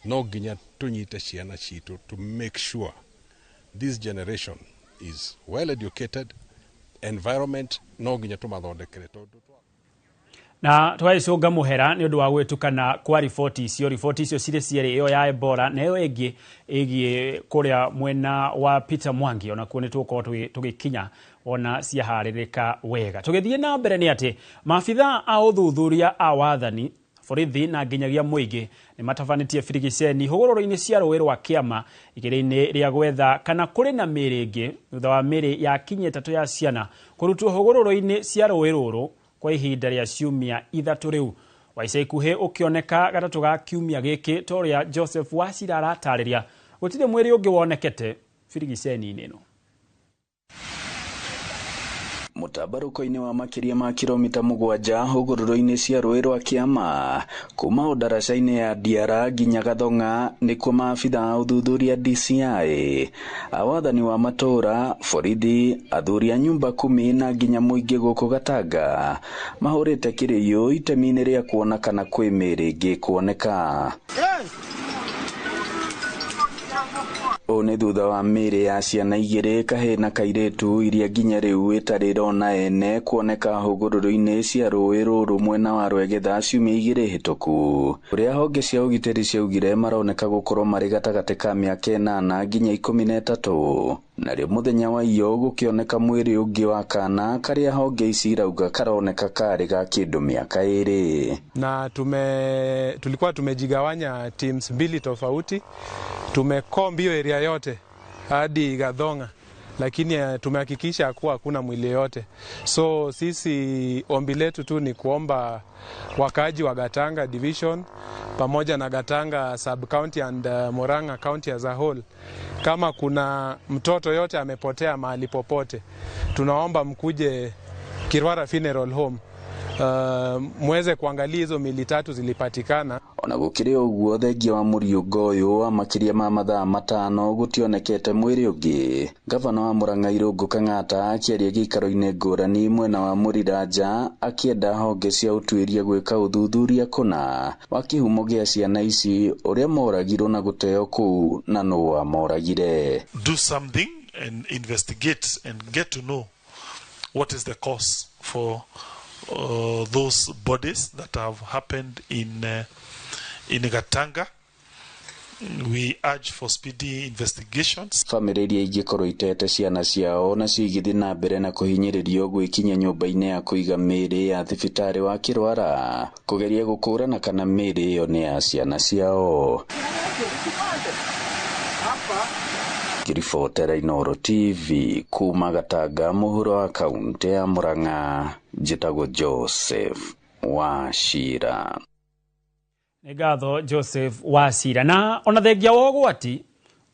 No nginya tunyite ciana citu to make sure this generation is well educated, environment no nginya tumathondekere tondu na twaicunga muhera ni undu wa gwitukana kwa ripoti icio cire ciere iyo ya Ebola na iyo igi kuria mwena wa Peter Mwangi ona kuo ni tuko tugikinya ona ciaharirika wega. Tugithie na mbere ni ati maabitha a uthuthuria a wathani borithi na nginyagia muingi ni matavanitie Firigiceni hugururo-ini cia rũĩ rwa Kĩama igĩrĩ-inĩ rĩa gwetha kana kũrĩ na mĩĩrĩ ĩngĩ thutha wa mĩĩrĩ ya kinya 3 ya ciana kũrutwo hugururo-ini cia rũĩ rũrũ kwa ihinda rĩa ciumia 3 rĩu. Wa ica ikuhĩ ũkĩoneka gatatũ ga kiumia gĩkĩ toria Joseph Wasira aratarĩria gũtirĩ mwĩrĩ ũngĩ wonekete Firigiceni-inĩ ĩno. Mutabaruko-ini wa makiria ma kilomita 7 hugururo-ini cia rũĩ rwa Kĩama kuma ndaraca-ini ya Diara nginya Gathonga nikuo maabitha a uthuthuria DCI awathani wa matura borithi athuri a nyumba 10 na nginya muingi guku Gatanga mahurite kĩrĩyo itemi-inĩ rĩa kuona kana kwĩ mĩĩrĩ ĩngĩ kuoneka. One thutha wa mĩĩrĩ ya ciana 2 kahĩ na kairĩtu iria nginya rĩu itarĩ rona ene kuoneka hũgũrũrũ-inĩ cia rũĩ rũrũ mwena wa Rwegetha ciumia 2 hĩtũku. Ũrĩa honge cia ũgitĩri ciaugire maroneka gũkorwo marĩ gatagatĩ ka mĩaka 8 nginya 13. Narĩo mũthenya wa iyo gũkĩoneka mwĩrĩ ũngĩ wa kana karĩa honge ici irauga karoneka karĩ ga kĩndũ mĩaka 2. Na tulikuwa tumejigawanya teams 2 tofauti. Tumekomba hiyo area yote hadi Gathonga, lakini tumehakikisha kuwa hakuna mwili yote. So sisi ombi letu tu ni kuomba wakaji wa Gatanga division pamoja na Gatanga sub county and Murang'a county as a whole, kama kuna mtoto yote amepotea mahali popote, tunaomba mkuje Kirwara Funeral Home mweze kuangalia hizo mili 3 zilipatikana. Ona gukire uguo thengia wa Muriungo uyu wa makiria ma mathaa 5 gutionekete mwiri ungi. Gavana wa Murang'a Irungu Kang'ata akiaria gikaro-ini ngũrani mwena wa Mũriraja akienda honge cia utuĩria gwĩka uthuthuria kuna wa kĩhumo gĩa ciana ici ũrĩa moragirwo na gũteo kũu na nũ wamoragire. Do something and investigate and get to know what is the cause for those bodies that have happened in Gatanga. We urge for speedy investigations. Family iria ingĩkorwo itete ciana ciao na cigithĩ na mbere na kũhinyĩrĩrio gwĩkinya nyũmba-inĩ ya kũiga mĩĩrĩ ya thibitarĩ wa Kĩrwara kũgeria gũkũrana kana mĩĩrĩ ĩyo nĩ ya ciana ciao. Kiribotera Inooro TV kuma Gatanga mũhuro wa kaunti ya Murang'a, njĩtagwo Joseph Wasira. Ngatho Joseph Wasira. Na ona thengia wa ũgwati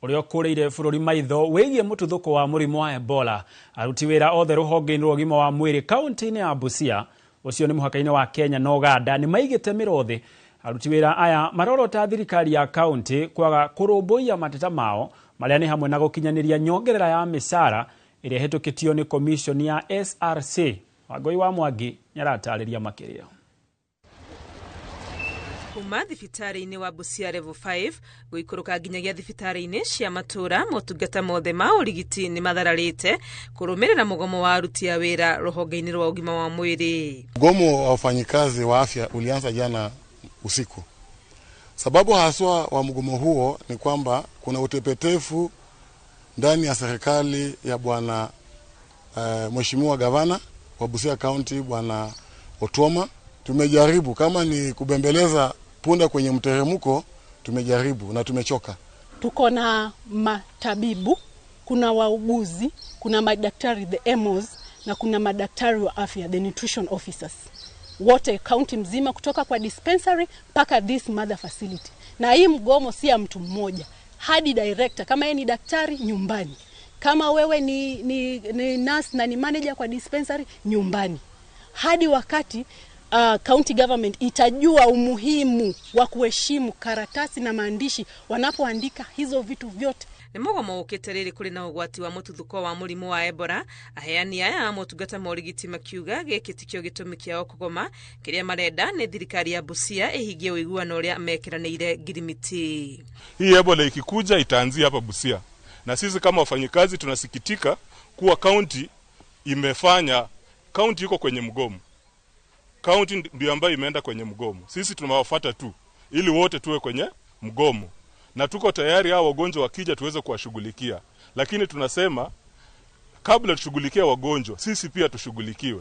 ũrĩa ũkũrĩire bũrũri maitho wĩgiĩ mũtuthũko wa mũrimũ wa Ebola, aruti wĩra othe rũhonge-inĩ rwa ũgima wa mwĩrĩ kaunti-inĩ ya Busia ũcio nĩ mũhaka-inĩ wa Kenya na Uganda nĩ maigĩte mĩrothi. Aruti wĩra aya marorota thirikari ya kaunti kwaga kũrũmbũiya mateta mao marĩa nĩ hamwe na gũkinyanĩria nyongerera ya mĩcara ĩrĩa ĩhetũkĩtio nĩ commission ya SRC. Wangui wa Mwangi nĩaratarĩria makĩria. Kuma thibitarĩ-inĩ wa Busia level 5 gũikũrũka nginyagia thibitarĩ-inĩ cia matũra motungata mothe ma ũrigiti nĩ mathararĩte kũrũmĩrĩra mũgomo wa aruti a wĩra rũhonge-inĩ rwa ũgima wa mwĩrĩ. Mgomo wa wafanyikazi wa afya ulianza jana usiku. Sababu haswa wa mgomo huo ni kwamba kuna utepetefu ndani ya serikali ya bwana mheshimiwa gavana wa Busia County bwana Otuoma. Tumejaribu kama ni kubembeleza punda kwenye mteremko, tumejaribu na tumechoka. Tuko na matabibu, kuna wauguzi, kuna madaktari the MOs na kuna madaktari wa afya the nutrition officers. Wote county mzima kutoka kwa dispensary mpaka this mother facility. Na hii mgomo si ya mtu mmoja. hadi director. Kama yeye ni daktari, nyumbani. Kama wewe ni nurse na ni manager kwa dispensary, nyumbani. Hadi wakati county government itajua umuhimu wa kuheshimu karatasi na maandishi wanapoandika hizo vitu vyote. Ni mugomo ukitereri kuri na ugwati wa mututhuko wa murimu wa Ebola. Aheani aya motungata morigiti makiuga gekitikio gitumi kiao kugoma kiria marenda ni thirikari ya Busia ihigie uiguano uria mekiranire Girimiti. Hii Ebola ikikuja itaanzia hapa Busia. Na sisi kama wafanyikazi tunasikitika kuwa county imefanya, county iko kwenye mgomo. County ndio ambayo imeenda kwenye mgomo. Sisi tunawafuata tu ili wote tuwe kwenye mgomo. Na tuko tayari hao wagonjwa wakija tuweze kuwashughulikia. Lakini tunasema kabla tushughulikie wagonjwa, sisi pia tushughulikiwe.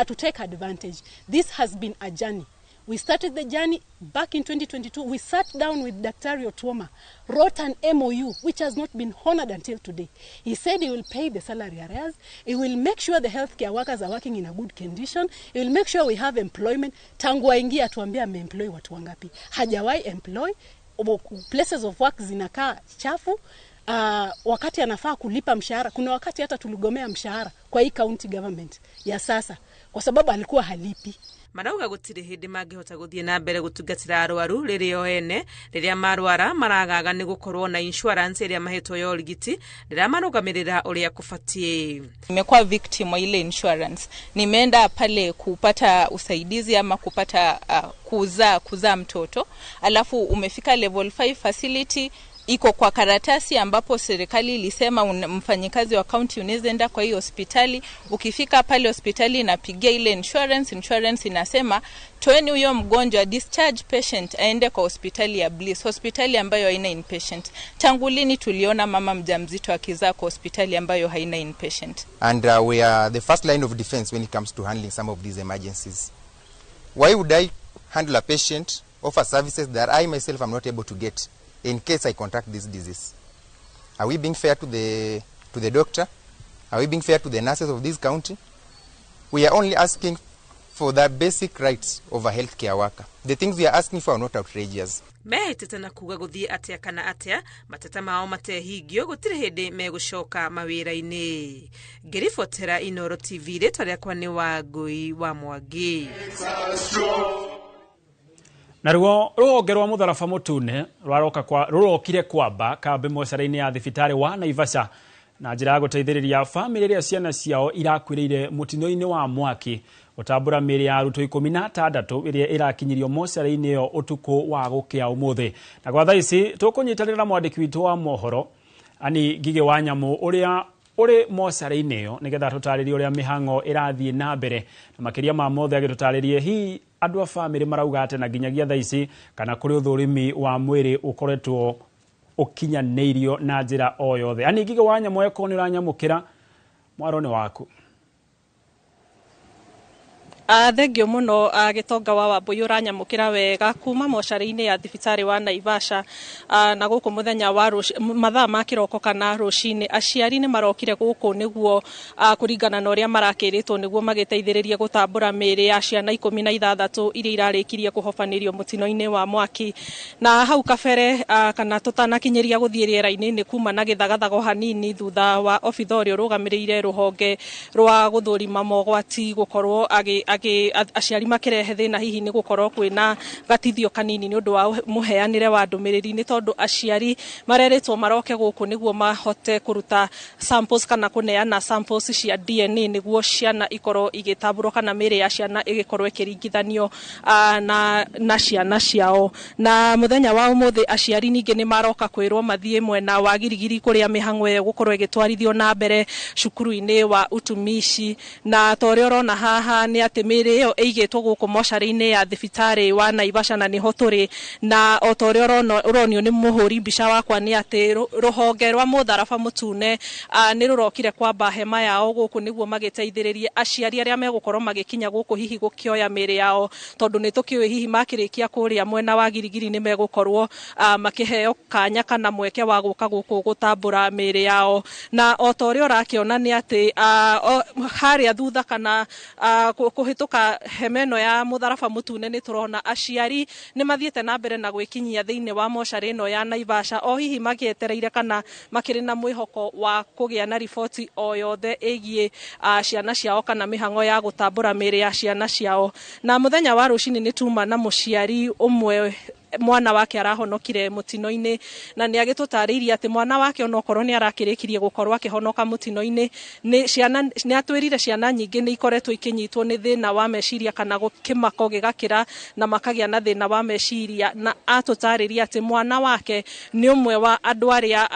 To take advantage. This has been a journey. We started the journey back in 2022. We sat down with Dr. Otuoma, wrote an MOU which has not been honored until today. He said he will pay the salary arrears. He will make sure the healthcare workers are working in a good condition. He will make sure we have employment. Tangu waingia tuambia ameemploy watu wangapi. Hajawahi employ. Places of work zinakaa chafu. Wakati anafaa kulipa mshahara, kuna wakati hata tuligomea mshahara kwa hii county government ya sasa kwa sababu alikuwa halipi. Marauga gutiri hindi mangihota guthie na mbere gutungatira arwaru ririo ene riria marwara maragaga ni gukorwo na insurance iria mahetwo ya urigiti riria marugamirira uria kufatie. Nimekuwa victim wa ile insurance. Nimeenda pale kupata usaidizi ama kupata kuzaa mtoto. Alafu umefika level 5 facility iko kwa karatasi ambapo serikali ilisema mfanyikazi wa county unaweza enda kwa hiyo hospitali. Ukifika pale hospitali inapigia ile insurance inasema toeni huyo mgonjwa, discharge patient aende kwa hospitali ya Bliss, hospitali ambayo haina inpatient. Tangu lini tuliona mama mjamzito akizaa kwa hospitali ambayo haina inpatient? And we are the first line of defense when it comes to handling some of these emergencies. Why would I handle a patient, offer services that I myself am not able to get in case I contract this disease? Are we being fair to the doctor? Are we being fair to the nurses of this county? We are only asking for the basic rights of a healthcare worker. The things we are asking for are not outrageous. Mehitete na kuga guthie atia kana atia mateta mao matehingio gutire hindi megushoka mawira-ini. Ngiribotera Inoro TV ritwa riakwa ni Wangui wa Mwangi. Na ruhonge rwa mutharaba mutune rurokire kwamba kambe mocara-ini ya thibitari wa Naivasha na njira ya guteithiriria family iria ciana ciao irakwirire mutino-ini wa mwaki utambura miri ya aruto 16 iria irakinyirio mocara-ini yo utuku wa gukia umuthi. Na kwa thaisi tukunyitanira mwandiki witu wa mohoro ani Ngige wa Nyamu uria uri mocara-ini yo nigetha tutaririe uria mihango irathie na mbere na makiria ma mothe agitutaririe hi andu a family marauga ate na nginyagia thaisi kana kuri uthurimi wa mwiri ukoretwo ukinyaneirio na njira o yothe. Ani Ngige wa Nyamu eko ni uranyamukira mwarone waku. Thengio muno Gitonga wa Wambui uranyamukira wega kuma mocara-ini ya thibitari wa Naivasha na guku muthenya wa mathaa ma kiroko kana rucini aciari ni marokire guku niguo kuringana na uria marakiritwo niguo magiteithiririe gutambura miri ya ciana 16 iria irarikirie kuhofanirio mutino-ini wa mwaki. Na hau kabere kana tutanakinyeria guthie riera-ini ni kuma na githagathago hanini thutha wa obithorio rugamirire ruhonge rwa guthurima mogwati gukorwo aciari makirehe thina hihi ni gukorwo kwina gatithio kanini ni undu wa muheanire wa ndumiriri ni tondu aciari mareretwo maroke guku niguo mahote kuruta samples kana kuneana samples cia DNA niguo ciana ikorwo igitamburwo kana miri ya ciana igikorwo ikiringithanio na ciana ciao. Na muthenya wa umuthi aciari ninge ni maroka kwirwo mathie mwena wa Girigiri kuria mihango ye gukorwo igitwarithio na mbere cukuru-ini wa utumishi. Na torio rona haha ni ati miri yo eigitwo guku mocara-ini ya thibitari wa Naivasha na niho turi. Na otorio uronio ni muhuri mbica wakwa ni ati ruhonge rwa mutharaba mutune ni rurokire kwamba hema yao guku niguo magiteithiririe aciari aria megukorwo magikinya guku hihi gukioya miri yao tondu ni tukiwe hihi makirikia kuria mwena wa Girigiri ni megukorwo makiheo kanya kana mweke wa guka guku gutambura miri yao. Na otorio rakiona ni ati haria thutha kana kuhituka hemeno ya mutharaba mutune ni turona aciari ni mathiete na mbere na gwikinyia thiini wa mocarĩ ĩno ya Naivasha o hihi magietereire kana makiri na mwihoko wa kugia na riboti o yothe ĩgiĩ ciana ciao kana mihango ya gutambura mĩĩrĩ ya ciana ciao. Na muthenya wa rucini ni tuma na muciari umwe mwana wake arahonokire mutino-ini na ni agitutariirie ati mwana wake onokorwo ni arakirikirie gukorwo akihonoka mutino-ini ni atwirire ciana nyingi ni ikoretwo ikinyitwo ni thina wa meciria kana gukimako gigakira na makagia na thina wa meciria, na atutariirie ati mwana wake ni umwe wa andu aria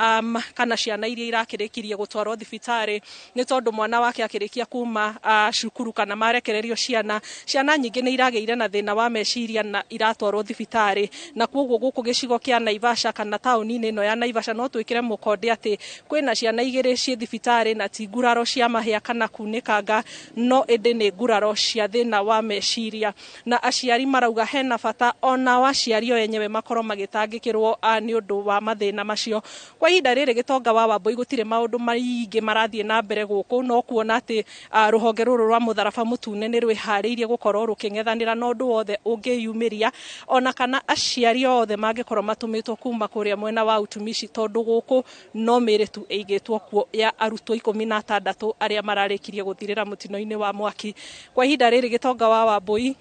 kana ciana iria irakirikirie gutwarwo thibitari ni tondu mwana wake akirikia kuma cukuru kana marekererio ciana nyingi ni irageire na thina wa meciria na iratwarwo thibitari. Na kwoguo guku gicigo kia Naivasha kana tauni-ini ino ya Naivasha no twikire mukonde ati kwina ciana igiri cie thibitari na ti nguraro cia mahia kana kunikanga, no indi ni nguraro cia thina wa meciria. Na aciari marauga hena bata ona aciari o enyewe makorwo magitangikirwo ni undu wa mathina macio. Kwa ihinda riri Gitonga wa Wambui gutire maundu maingi marathie na mbere guku, no kuona ati ruhonge ruru rwa mutharaba mutune ni rwihariirie gukorwo ruking'ethanira na undu wothe ungiyumiria ona kana aciari othe mangikorwo matumitwo kuma kuria mwena wa utumishi, tondu guku no miritu eigitwo kuo ya arutwo 16 aria mararikirie guthirira mutino-ini wa mwaki. Kwa ihinda riri Gitonga wa Wambui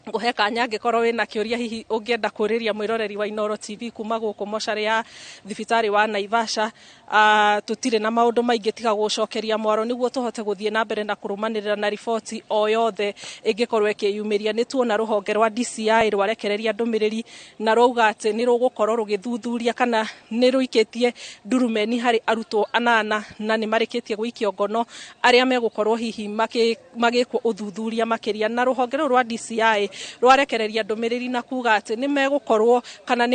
nguhe kanya ngikorwo wina kiuria hihi ungienda kuriria mwiroreri wa Inooro TV kuma guku mocarĩ ya thibitari wa Naivasha, tutire na maundu maingi tiga gucokeria mwaro niguo tuhote guthie na mbere na kurumanirira na riboti o yothe ingikorwo ikiyumiria. Ni tuona ruhonge rwa DCI rwarekereria ndumiriri na rauga ati ni rugukorwo rugithuthuria kana ni ruikitie ndurumeni hari arutwo 8 na ni marikitie guikio ngono aria megukorwo hihi magikwo uthuthuria makiria. Na ruhonge rwa DCI rwarekereria ndumiriri na kuga ati ni megukorwo kana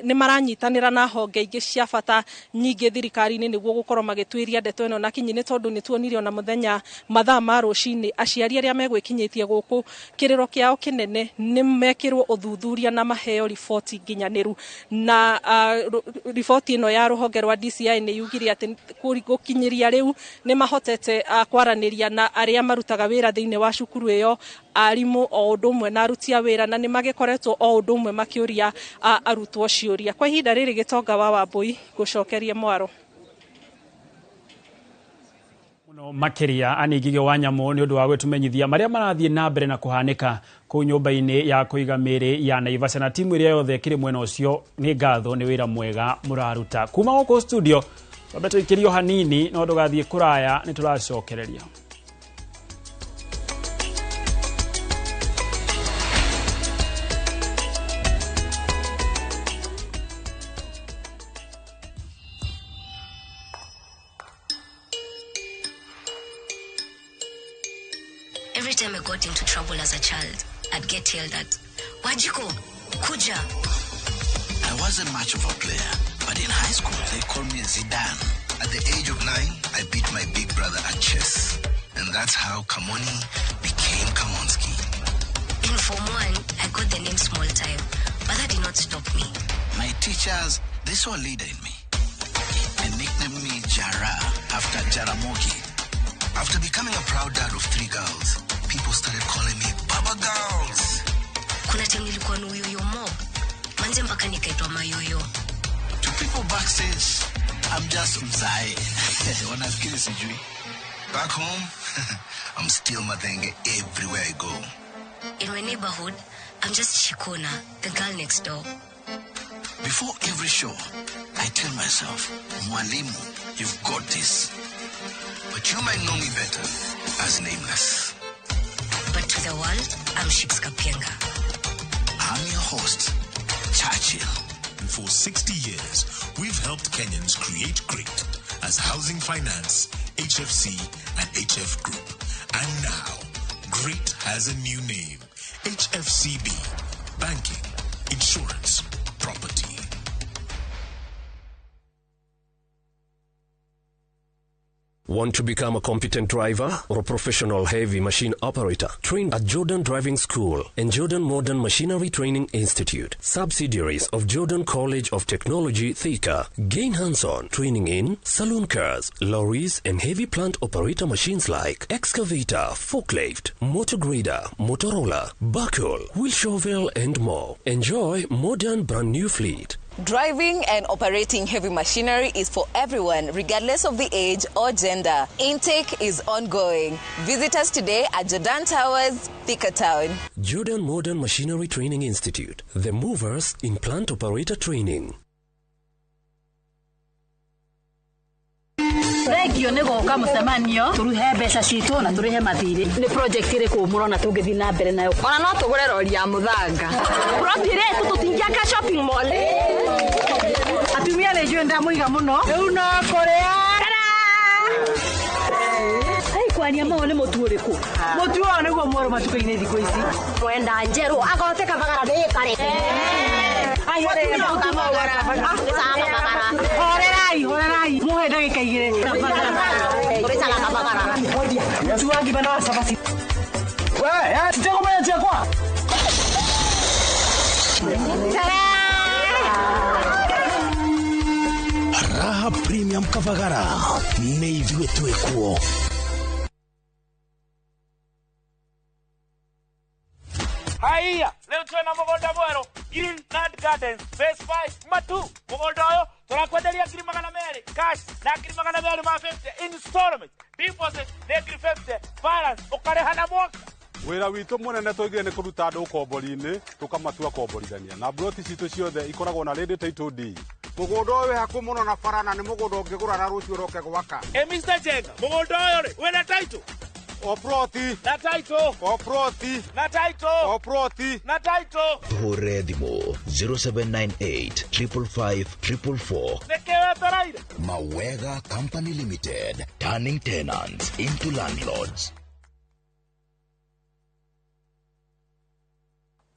ni maranyitanira na honge ingi cia bata nyingi thirikari-ini niguo gukorwo magitwiria ndeto ino na kinyi, ni tondu ni tuonire ona muthenya mathaa ma rucini aciari aria megwikinyitie guku kiriro kiao kinene ni mekirwo uthuthuria na maheo riboti nginyaniru. Na riboti ino ya ruhonge rwa DCI ni yugire ati gukinyiria riu ni mahotete kwaraniria na aria marutaga wira thiini wa cukuru iyo, arimu o undu umwe na aruti a wira, na ni magikoretwo o undu umwe makiuria arutwo ciuria. Kwa ihinda riri Gitonga wa Wambui gucokerie mwaro muno makiria anigige wa nyamu ni undu wa gwetumenyithia maria marathie na mbere na kuhanika ku nyumba-ini ya kuiga mĩĩrĩ ya Naivasha, na timu iria yothe kiri mwena ucio ni ngatho ni wira mwega muraruta kuma guku studio. Babeto ikirio hanini no ndugathie kuraya ni turacokereria. Every time I got into trouble as a child, I'd get yelled at. Wajiko, kuja. I wasn't much of a player, but in high school they called me Zidane. At the age of 9, I beat my big brother at chess. And that's how Kamoni became Kamonski. In Form 1, I got the name Small Time, but that did not stop me. My teachers, they saw a leader in me. They nicknamed me Jara after Jaramogi. After becoming a proud dad of 3 girls, people started calling me Baba Girls. Kuna time nilikuwa na uyoyo mob, manze mpaka nikaitwa mayoyo. To people backstage, I'm just Mzai. Wanafikiri sijui. Back home, I'm still Madenge everywhere I go. In my neighborhood, I'm just Shikona, the girl next door. Before every show, I tell myself, Mwalimu, you've got this. But you might know me better as Nameless. But to the world, I'm Shix Kapienga. I'm your host, Churchill. For 60 years, we've helped Kenyans create great as Housing Finance, HFC, and HF Group. And now, great has a new name, HFCB, Banking, Insurance, Property. Property. Want to become a competent driver or a professional heavy machine operator? Trained at Jordan Driving School and Jordan Modern Machinery Training Institute, subsidiaries of Jordan College of Technology, Thika. Gain hands-on training in saloon cars, lorries, and heavy plant operator machines like excavator, forklift, motor grader, Motorola, backhoe, wheel shovel, and more. Enjoy modern brand new fleet. Driving and operating heavy machinery is for everyone, regardless of the age or gender. Intake is ongoing. Visit us today at Jordan Towers, Thika Town. Jordan Modern Machinery Training Institute, the movers in plant operator training. Regio nĩ gũka mũcemanio tũruhe mbeca citũ na tũrĩhe mathirĩ nĩ project ĩrĩkũ mũrona tũngĩthiĩ na mbere nayo ona no tũgũre rori ya mũthanga rotire tũtũtingiaka shopping mall atumia nĩ njũĩ ndamũiga mũno rĩu no kũrĩa kwania mao nĩ mũtu ũrĩkũ mũtu ũyũ nĩguo mwerũ matuka-inĩ thikũ ici mwenda njerũ agote kabagara nĩ kare horerai muhe ndagĩka igĩrĩ tũrĩcaga kabagara mũtu wa ngima na wa cabaci we tũtegũmenya ciakwa Raha Premium Kabagara nĩ ithuĩ twĩkuo. Haya, leo tuna mugunda mweru Green Land Gardens Phase 5 matu mugunda uyu turakwenderia ngiri magana meri cash na ngiri magana meri ma 50 installment deposit na ngiri 50 balance ukareha na mwaka. Wira witu munene twigire ni kuruta andu ukombori-ini tukamatua komborithania na broti citu ciothe ikoragwo na ready title deed. Mugunda uyu haku muno na farana ni mugunda ungigura na rucio roke gwaka. Mr. Jenga mugunda uyu ri wina title Oproti na title Oproti na title Oproti na title Hore Dimo 0798 555 444. Nekewe taraire Mawega Company Limited, turning tenants into landlords.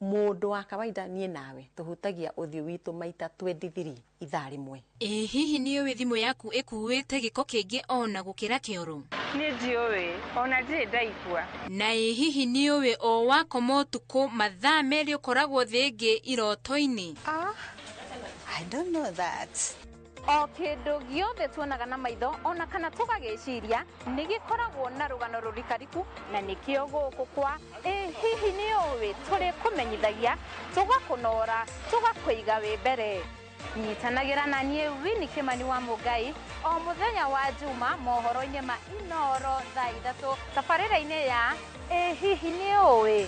Mũndũ wa kawaida niĩ nawe tũhutagia ũthiũ witũ maita 23 ithaa rĩmwe. Hihi nĩ ũĩ thimũ yaku ĩkuĩte gĩko kĩngĩ ona gũkĩra kĩoro? Nĩ ndiũĩ, ona ndirĩ ndaigua. Na hihi nĩ ũĩ o wakoma ũtukũ mathaa merĩ ũkoragwo thĩngĩ iroto-inĩ? I don't know that. O kĩndũ gĩothe tuonaga na maitho ona kana tũgagĩciria nĩ gĩkoragwo na rũgano rũrikariku na nĩkĩo gũkũ kwa hihi nĩ ũĩ tũrĩ kũmenyithagia tũgakũnora tũgakũiga wĩ mbere. Nyitanagĩra na niĩ Winnie Kimani wa Mũngai o mũthenya wa Juma mohoro-inĩ ma Inooro thaa 3 tabarĩra-inĩ ya hihi nĩ ũĩ.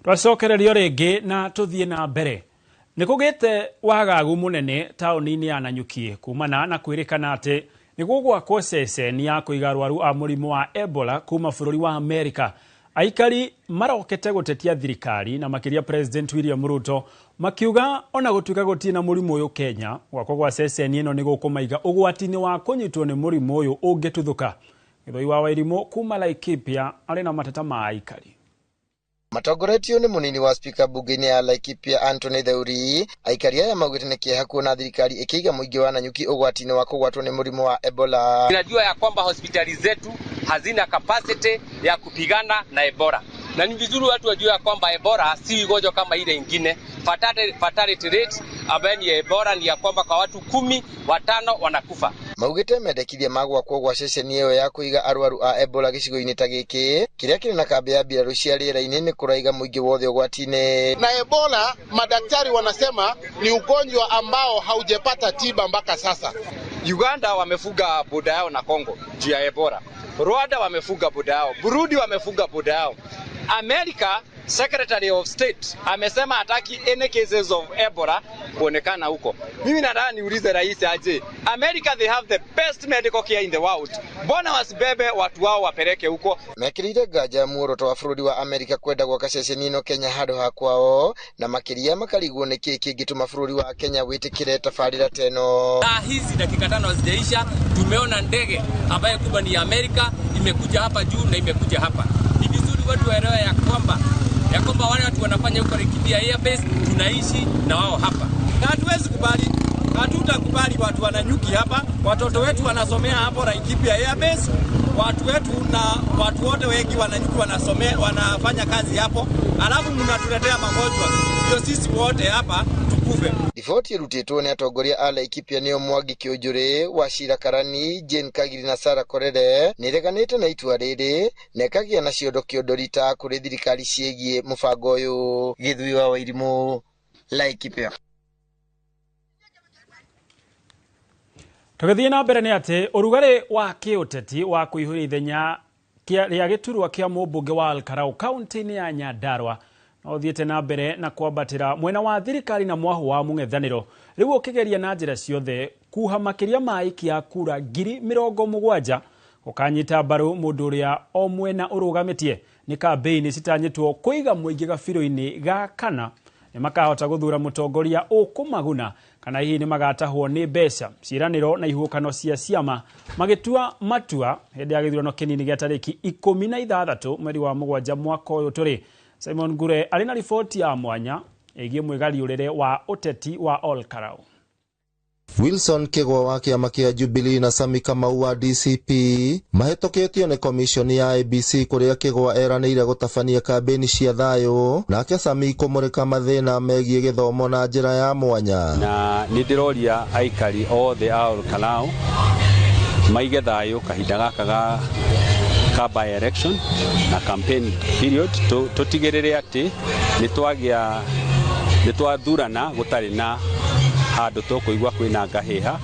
Twacokererio ringi na tuthie na mbere. Nikugite wagagu munene tauni-ini ya Nanyuki kumana na kwirikana ati nigugwakwo ceceni ya kuiga arwaru a murimu wa Ebola kuma bururi wa Amerika. Aikari marokete gutetia thirikari na makiria President William Ruto makiuga ona gutuika gutina murimu uyu Kenya gwakwo gwa ceceni ino nigukumaiga ugwati-ini wa kunyitwo ni murimu uyu ungituthuka. Githoi wa Wairimu kuma Laikipia ari na mateta ma aikari. Matongoretio ni munini wa speaker bunge-ini ya Laikipia Anthony Theuri aikari aya maugite ni kieha kuona thirikari ikiiga muingi wa Nanyuki ugwati-ini wa kugwatwo ni murimu wa Ebola. Tunajua ya kwamba hospitali zetu hazina capacity ya kupigana na Ebola. Na ni vizuri watu wajue ya kwamba Ebola si ugonjwa kama ile nyingine. Fatality rate ambayo ni Ebola ni ya kwamba kwa watu 10 5 wanakufa. Maugite mendekithia magwakwo gwa ceceni iyo ya kuiga arwaru a Ebola gicigo-ini ta giki kiria kiri na kambi ya mbiraru cia riera-ini ni kuraiga muingi wothe ugwati-ini. Na Ebola madaktari wanasema ni ugonjwa ambao haujapata tiba mpaka sasa. Uganda wamefuga boda yao na Kongo juu ya Ebola. Rwanda wamefuga boda yao. Burundi wamefuga boda yao. America Secretary of State amesema hataki any cases of Ebola kuonekana huko. Mimi nataka niulize rais aje. America they have the best medical care in the world. Mbona wasibebe watu wao wapeleke huko? Mekirire ngaja muoroto wa bururi wa America kwenda gwaka ceceni ino Kenya handu ha kwao na makiria makarigwo ni kiki kingituma bururi wa Kenya witikire tabarira teno. Hizi dakika 5 hazijaisha tumeona ndege ambayo kubwa ni America imekuja hapa juu na imekuja hapa. Ni vizuri watu waelewe ya kwamba kwamba wale watu wanafanya huko Laikipia Airbase tunaishi na wao hapa. Na hatuwezi kubali, hatutakubali watu wananyuki hapa. Watoto wetu wanasomea hapo Laikipia Airbase. Watu wetu na watu wote wengi wananyuki wanasomea, wanafanya kazi hapo. Alafu mnatuletea magonjwa. Ndio sisi wote hapa tukufe. Riboti irutitwo ni atongoria a Laikipia nio Mwangi Kiunjuri, Wachira Karani, Jane Kagiri na Sarah Korere nireganite na itua riri na ikagia na ciondo kiondorita kuri thirikari ciegie mubango uyu. Githui wa Wairimu, Laikipia. Tugithie na mbere ni ati urugari wa kiuteti wa kuihura ithenya ria giturwa kia mumbunge wa Olkalau kaunti-ini ya Nyandarua no thiete na mbere na kwambatira mwena wa thirikari na mwahu wa mung'ethaniro riu ukigeria na njira ciothe kuha makiria maiki ya kura 70,000 ukanyita mbaru mundu uria o mwena urugamitie ni kampeini citanyitwo kuiga muingi gabiro-ini ga kana ni makahota guthura mutongoria ukumaguna kana hihi ni magatahwo ni mbeca ciiraniro na ihukano cia ciama magitua matua hindi ya githurano kinini gia tariki 16 mweri wa 7 mwaka uyu turi. Simon Gure alina ripoti ya mwanya igie mwigariurire wa uteti wa Olkalau. Wilson Kigwa wa kiama kia Jubilee na Sami Kamau wa DCP mahetoketio ni komishoni ya IEBC kuria Kigwa eranire gutabania kambeni cia thayo nake Sami kumurika mathina megie githomo na njira ya mwanya. Na nidiroria aikari othe a Olkalau maige thayo kahinda gaka ka by election na campaign period tutigirire ati nitwathurana gutari na handu tukuigwa kwina ngahiha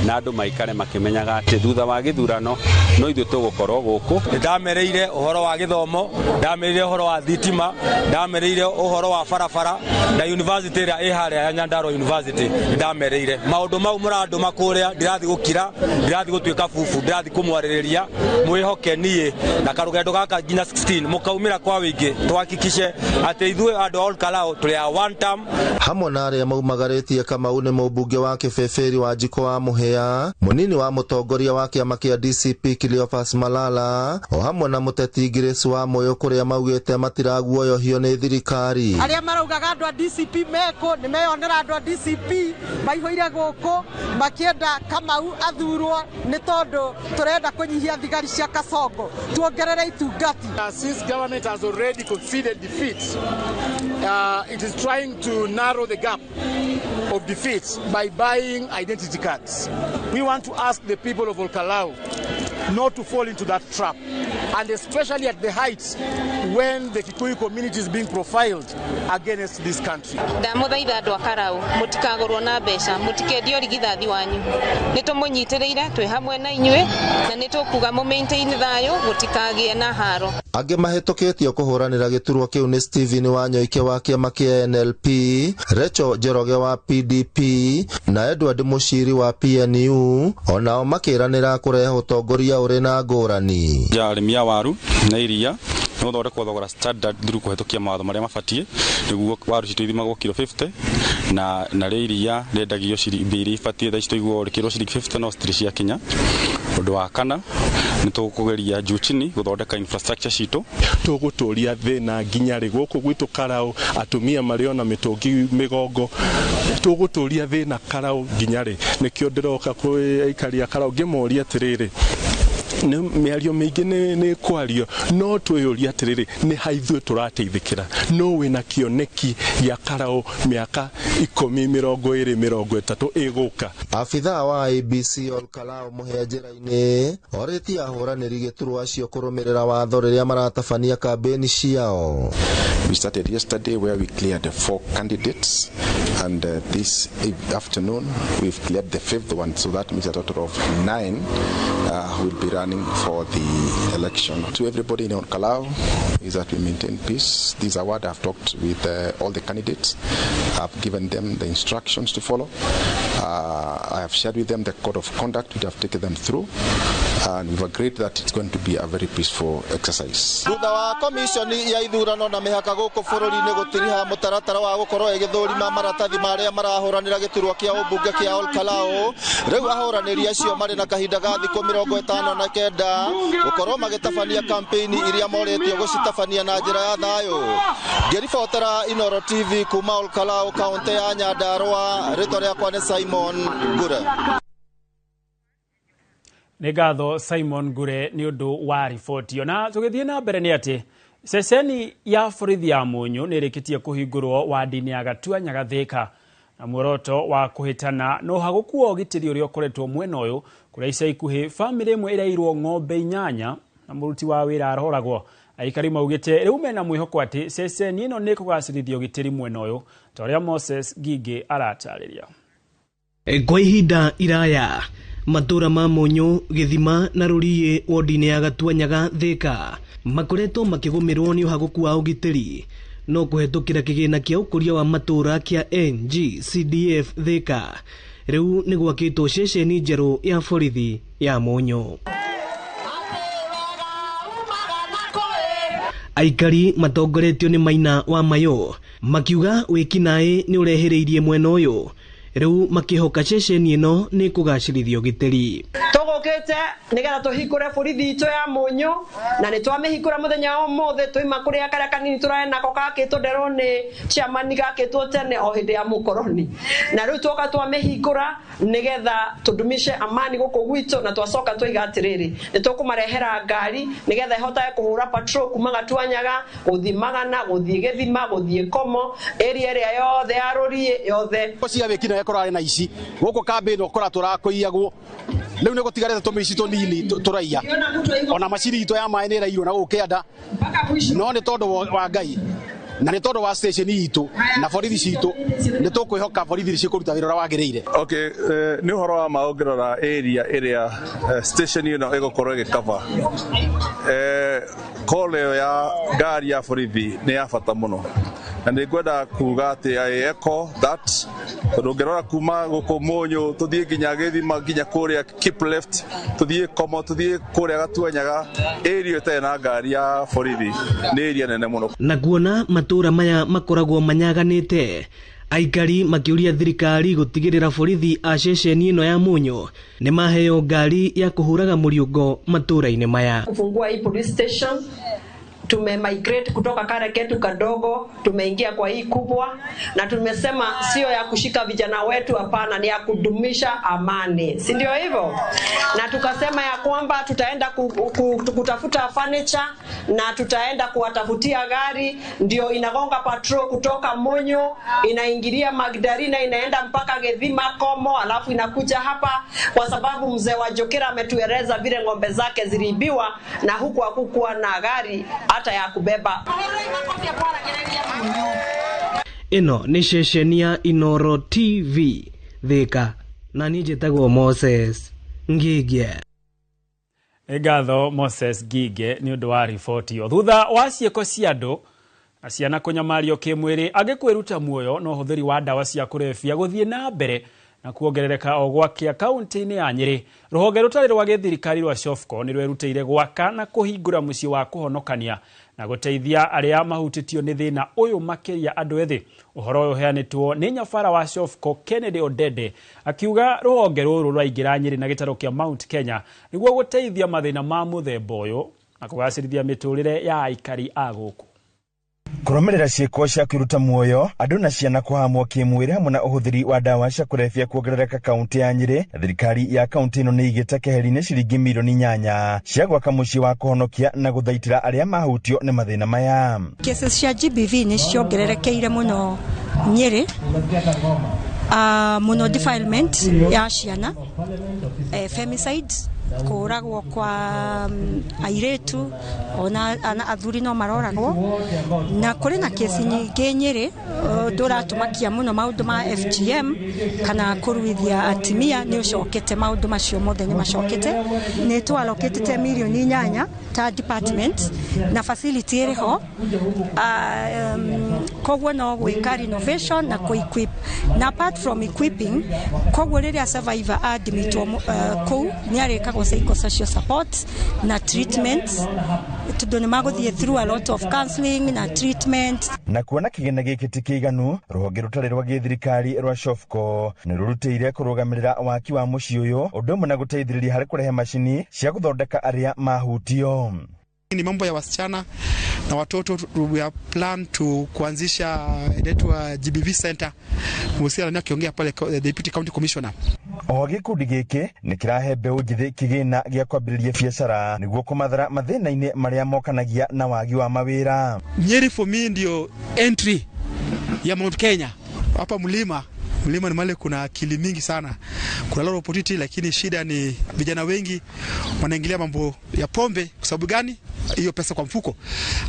na andu maikare makimenyaga ati thutha wa githurano no ithu tugukorwo guku. Ndamereire uhoro wa githomo, ndamereire uhoro wa thitima, ndamereire uhoro wa barabara na university ria ihare ya Nyandarua University. Ndamereire maundu mau murandu makuria ndirathi gukira, ndirathi gutuika fufu, ndirathi kumwaririria mwihoke nie na karugendo gaka nginya 16 mukaumira kwa wingi twakikishe ati ithuĩ andu a Olkalau tuli a one term. Hamwe na aria maumagaritie Kamau ni mubunge wa Kibeberi wa Njiko wa Muhia, munini wa mutongoria wa kiama kia DCP Cleophas Malala o hamwe na muteti Grace wa Moyo kuria maugite matiraguoyohio ni thirikari. Aria maraugaga andu a DCP meko ni meyonera andu a DCP maihoire guku makienda Kamau athurwo ni tondu turenda kunyihia thigari cia Kasongo tuongerere itungati. Since government has already conceded defeat, it is trying to narrow the gap of defeats by buying identity cards. We want to ask the people of Olkalau not to fall into that trap, and especially at the heights when the Kikuyu community is being profiled against this country. Ndamuthaitha andu a Karau mutikagurwo na mbeca mutikendio rigithathi wanyu nitumunyitiriire twi hamwe na inyue na nitukuga mu maintain thayo gutikagie na haro. Ange mahetoketio kuhuranira giturwa kiu ni Stephen Wanyoike wa kiama kia NLP, Recho Njoroge wa PDP na Edward Mushiri wa PNU onao makiranira kurehe utongoria uri na ngurani. Arĩmi waru na iria no thondekwo thogora standard through kuhetokia mawatho maria mabatie niguo waru cituithimagwo kilo 50 na iria rendagio ciringi ibatie tha cituigwo kilo 50 no stri cia Kenya. Undu wa kana nitukugeria Juchini guthondeka infrastructure citu tuguturia thina nginya ri guku gwitu Karau atumia mariona mitungi migongo tuguturia thina Karau nginya ri nikio ndiroka kwi aikari a Karau ngimuria atiriri ni miario mingi ni kwario no twiyuria atiriri ni haithu turateithikira no wina kioneki ya Karau miaka 10 20 30 iguka. Afitha wa IEBC Olkalau Muhia njira-ini oriti ahuraniri giturwa acio kurumirira watho riria maratabania kambeni ciao. We started yesterday where we cleared 4 candidates, and this afternoon we've cleared the 5th one, so that means a total of 9 will be running for the election. To everybody in Olkalau is that we maintain peace. This is a word I've talked with all the candidates. I've given them the instructions to follow. I have shared with them the code of conduct which I've taken them through. and we've agreed that it's going to be a very peaceful exercise. Thutha wa komishoni ya ithurano na mihaka guku bururi-ini gutiriha mutaratara wa gukorwo igithurima maratathi maria marahuranira giturwa kia ubunge kia Ol Kalou, riu ahuraniri acio mari na kahinda ga thiku 59 gukorwo magitabania kampeni iria moretio gucitabania na njira ya thayu. Ngiribotera Inoro TV kuma Ol Kalou, kaunti ya Nyandarua, ritwa riakwa ni Simon Ngure. Nĩ ngatho Simon Ngure nĩ ũndũ wa riboti ĩyo. Na tũgĩthiĩ na mbere nĩ atĩ ceceni ya borithi ya Mũnyũ nĩ ĩrĩkĩtie kũhingũrwo wadi-inĩ ya Gatuanyaga Thika na muoroto wa kũhĩtana na ũhagũku wa ũgitĩri ũrĩa ũkoretwo mwena ũyũ, kũrĩa ica ikuhĩ famĩlĩ ĩmwe ĩrairwo ng'ombe 8 na mũruti wa wĩra aroragwo. Aikari maugĩte rĩu mena mwĩhoko atĩ ceceni ĩno nĩ kũgacĩrithia ũgitĩri mwena ũyũ, ta ũrĩa Moses Gige aratarĩria. Kwa ihinda iraya matura ma Mũnyũ, Gĩthima na Rũriĩ wodi-inĩ ya Gatuanyaga Thika makoretwo makĩgũmĩrwo nĩ ũhagũku wa ũgitĩri, no kũhetũkĩra kĩgĩna kĩa ũkũria wa matura kĩa NGCDF Thika rĩu nĩ gwakĩtwo ceceni njerũ ya borithi ya Mũnyũ. Aikari matongoretio nĩ Maina wa Mayũ makiuga wĩkinaĩ nĩ ũrehereirie mwena ũyũ, rĩu makĩhoka ceceni ĩno nĩ kũgacĩrithia ũgitĩri. Tũgũkĩte nĩgetha tũhingũre borithi itũ ya Mũnyũ, na nĩ twamĩhingũra mũthenya ũmũthĩ tũima kũrĩa karĩa kanini tũrae nako gakĩtwo nderwo nĩ chairman gakĩtwo tene o hĩndĩ ya mũkoroni, na rĩu twoka twamĩhingũra nĩgetha tũdumishe amani gũkũ gwitũ, na twacoka tũiga atĩrĩrĩ nĩ tũkũmarehera ngari nĩgetha ĩhotage kũhũra patrol kuma Gatuanyaga gũthiĩ Magana, gũthiĩ Gĩthima, gũthiĩ Komo, area ĩrĩa yothe ya Rũriĩ yothe. Cia wĩkina yakorwo na ici gũkũ kambĩ kora tũrakũiyagwo rĩu nĩ gũtigarĩte tũmĩici tũnini tũraiya, ona macini itũ ya maĩ nĩ ĩraiywo na gũkĩanda, no nĩ tondũ wa Ngai na nĩ tondũ wa station itũ na borithi citũ nĩ tũkwĩhoka borithi cikũruta wĩra ũrĩa wagĩrĩire. Okay, nĩ ũhoro wa maongerera area ĩrĩa station ĩno ĩgũkorwo ĩgĩcover. Call ya ngari ya borithi nĩ ya bata mũno, na nĩ ngwenda kuga atĩ I echo that tondũ ngĩrora kuma gũkũ Mũnyũ tũthiĩ nginya Gĩthima nginya kũrĩa keep left tũthiĩ Komo tũthiĩ kũrĩa Gatuanyaga, area ĩtarĩ na ngari ya borithi nĩ area nene mũno. Na kuona matura maya makoragwo manyaganĩte, aikari makĩũria thirikari gũtigĩrĩra borithi a ceceni ĩno ya Mũnyũ nĩ maheo ngari ya kũhũraga mũriũngo matura-inĩ maya. Kufungua hii police station tumemigrate kutoka kale ketu kadogo tumeingia kwa hii kubwa, na tumesema sio ya kushika vijana wetu, hapana, ni ya kudumisha amani, si ndio hivyo? Na tukasema ya kwamba tutaenda kutafuta furniture na tutaenda kuwatafutia gari, ndio inagonga patrol kutoka Mũnyũ inaingilia Magdalena inaenda mpaka Gĩthima, Komo, alafu inakuja hapa, kwa sababu mzee wa Jokera ametueleza vile ng'ombe zake ziliibiwa na huku hakukuwa na gari hata ya kubeba. Ino nĩ ceceni ya Inoro TV Thika, na niĩ njĩtagwo Moses Ngige. Ngatho Moses Ngige nĩ ũndũ wa riboti ĩyo. Thutha wa ciĩko cia andũ na ciana kũnyamario kĩmwĩrĩ angĩkwĩruta muoyo na ũhũthĩri wa ndawa cia kũrebia gũthiĩ na mbere na kuongerereka o gwakia kaunti-inĩ ya Nyeri, rũhonge rũtarĩ rwa gĩthirikari rwa Shofco nĩ rwerutĩire gwaka na kũhingũra mũciĩ wa kũhonokania na gũteithia arĩa mahutĩtio nĩ thĩna ũyũ makĩria andũ ethĩ. Ũhoro ũyũ ũheanĩtwo nĩ nyabara wa Shofco Kennedy Odede akiuga rũhonge rũrũ rũraingĩra Nyeri na gĩtarũ kĩa Mount Kenya nĩguo gũteithia mathĩna ma mũthemba ũyũ na kũgacĩrithia mĩtũrĩre ya aikari a gũkũ. Kũrũmĩrĩra ciĩko cia kwĩruta muoyo andũ na ciana kũhamwo kĩmwĩrĩ hamwe na ũhũthĩri wa ndawa cia kũrebia kuongerereka kaunti ya Nyeri, thirikari ya kaunti ĩno nĩ igĩte keheri-inĩ ciringi milioni 8 cia gwaka mũciĩ wa kũhonokia na gũthaitĩra arĩa mahutio nĩ mathĩna maya. Cases cia GBV nĩ ciongererekeire mũno Nyeri, mũno defilement ya ciana, femicides, kũragwo kwa airetu ona athuri no maroragwo, na kũrĩ na kesi nyingĩ Nyeri tũratumakia mũno maũndũ ma FGM kana kũruithia atimia nĩ ũcokete, maũndũ macio mothe nĩ macokete. Nĩ twalokĩtĩte milioni 8 ta department na facility ĩrĩ ho koguo no gwika renovation na equip na apart from equipping koguo riria survivor admitwo kou ni arikagwo psychosocial support na treatment tundu ni maguthie through a lot of counseling na treatment. Na kuona kigena giki ti kiganu, ruhonge rutari rwa githirikari rwa Shofco ni rurutire kurugamirira waki wa mucii uyu undu umwe na guteithiriria hari kurehe mashini cia guthondeka aria mahutio. Ni mambo ya wasichana na watoto. We are plan to kuanzisha inaitwa GBV Center. Musira ni akiongea pale Deputy County Commissioner. Gikundi giki ni kirahe mbeu njithi kigina gia kwambiriria biacara niguo kumathara mathina-ini maria mokanagia na wagi wa mawira. Nyeri for me ndio entry ya Mount Kenya. Hapa mlima ni mali kuna akili mingi sana. Kuna lot of opportunity, lakini shida ni vijana wengi wanaingilia mambo ya pombe. Kwa sababu gani? Hiyo pesa kwa mfuko.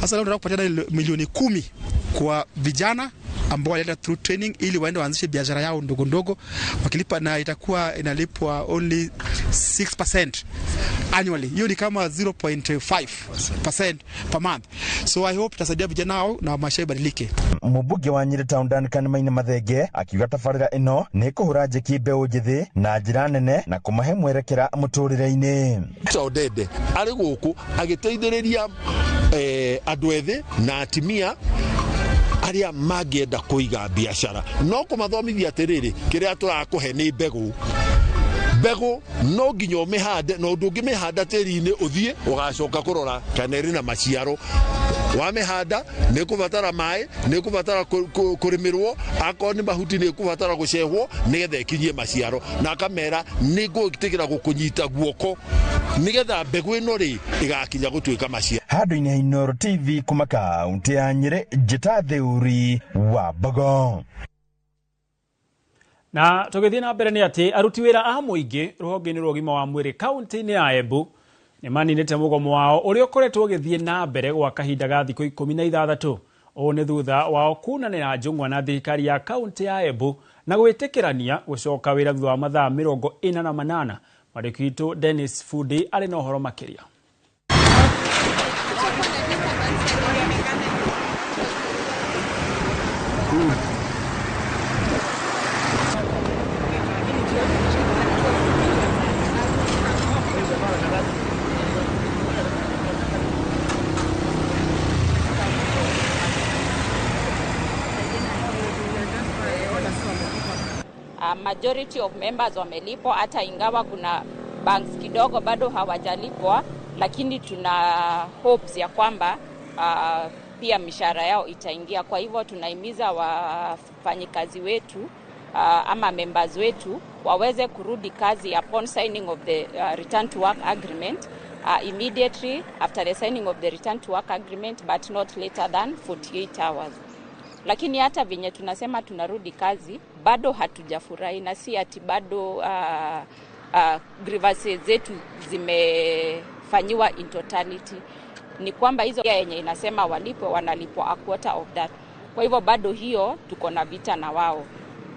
Sasa leo tunataka kupatiana milioni 10 kwa vijana ambao walienda through training ili waende waanzishe biashara yao ndogo ndogo, wakilipa na itakuwa inalipwa only 6% annually. Hiyo ni kama 0.5% per month. So I hope tasaidia vijana hao na maisha ibadilike. Mubuge wa Nyeri Town Duncan Maina Mathenge akiuga tabarira ino ni kuhura njeki mbeu njithi na njira nene na kumahe mwerekera muturire-ini. Odede ari guku agiteithiriria andu ethi na atimia aria magienda kuiga biashara no kumathomithia atiriri kiria turakuhe ni mbegu no nginya umihande no ndungi mihanda tiri-ini uthie ugacoka kurora kana iri na maciaro. Wamehanda ni kubatara mai, ni kubatara kurimirwo, akoni mahuti ni kubatara gucehwo nigetha ikinyie maciaro, na kamera ni gugitikira gukunyita guoko nigetha mbegu ino ri igakinya gutuika maciaro. Handu-ini ha Inooro TV kuma kaunti ya Nyeri, Njita Theuri wa Bogo. Na tugithie na mbere ni ati aruti wira a muingi ruhonge-ini rwa ugima wa mwiri kaunti-ini ya Embu ni maninite mugomo wao uria ukoretwo ugithie na mbere gwa kahinda ga thikũ 16. O ni thutha wao kunanira njung'wa na thirikari ya kaunti ya Embu na gwitikirania gucoka wira thutha wa mathaa 48. Mwandĩki witũ Dennis Fudi ari na ũhoro makĩria. Majority of members wamelipwa, hata ingawa kuna banks kidogo bado hawajalipwa, lakini tuna hopes ya kwamba pia mishahara yao itaingia. Kwa hivyo tunahimiza wafanyikazi wetu ama members wetu waweze kurudi kazi upon signing of the return to work agreement, immediately after the signing of the return to work agreement, but not later than 48 hours. Lakini hata venye tunasema tunarudi kazi bado hatujafurahi, na si ati bado grievances zetu zimefanyiwa in totality. Ni kwamba hizo yenye inasema walipwe wanalipwa a quarter of that. Kwa hivyo bado hiyo tuko na vita na wao.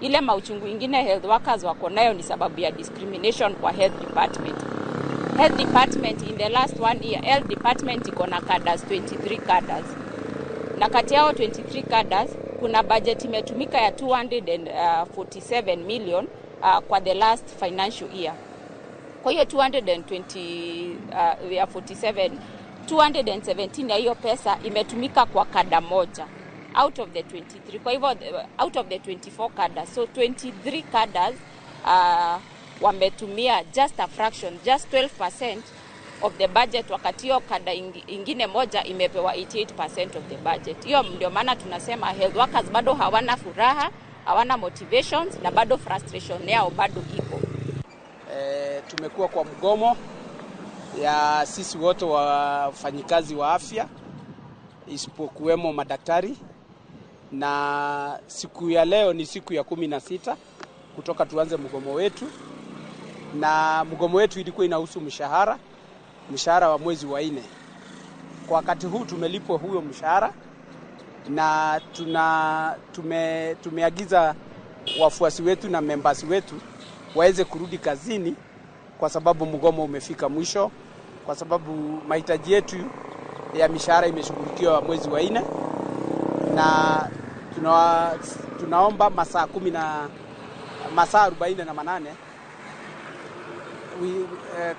Ile mauchungu ingine health workers wako nayo ni sababu ya discrimination kwa health department. Health department in the last 1 year, health department iko na cadres 23 cadres. Na kati yao 23 cadres kuna budget imetumika ya 247 million kwa the last financial year. Kwa hiyo 217 ya hiyo pesa imetumika kwa kada moja out of the 23. Kwa hivyo out of the 24 cadres, so 23 cadres wametumia just a fraction, just 12% of the budget, wakati hiyo kada ingine moja imepewa 88% of the budget. Hiyo ndio maana tunasema health workers bado hawana furaha, hawana motivations, na bado frustration yao bado ipo. Tumekuwa kwa mgomo ya sisi wote wafanyikazi wa afya isipokuwemo madaktari, na siku ya leo ni siku ya 16 kutoka tuanze mgomo wetu, na mgomo wetu ilikuwa inahusu mshahara wa mwezi wa 4. Kwa wakati huu tumelipwa huyo mshahara, na tumeagiza wafuasi wetu na members wetu waweze kurudi kazini kwa sababu mgomo umefika mwisho, kwa sababu mahitaji yetu ya mishahara imeshughulikiwa mwezi wa 4, na tunaomba masaa 48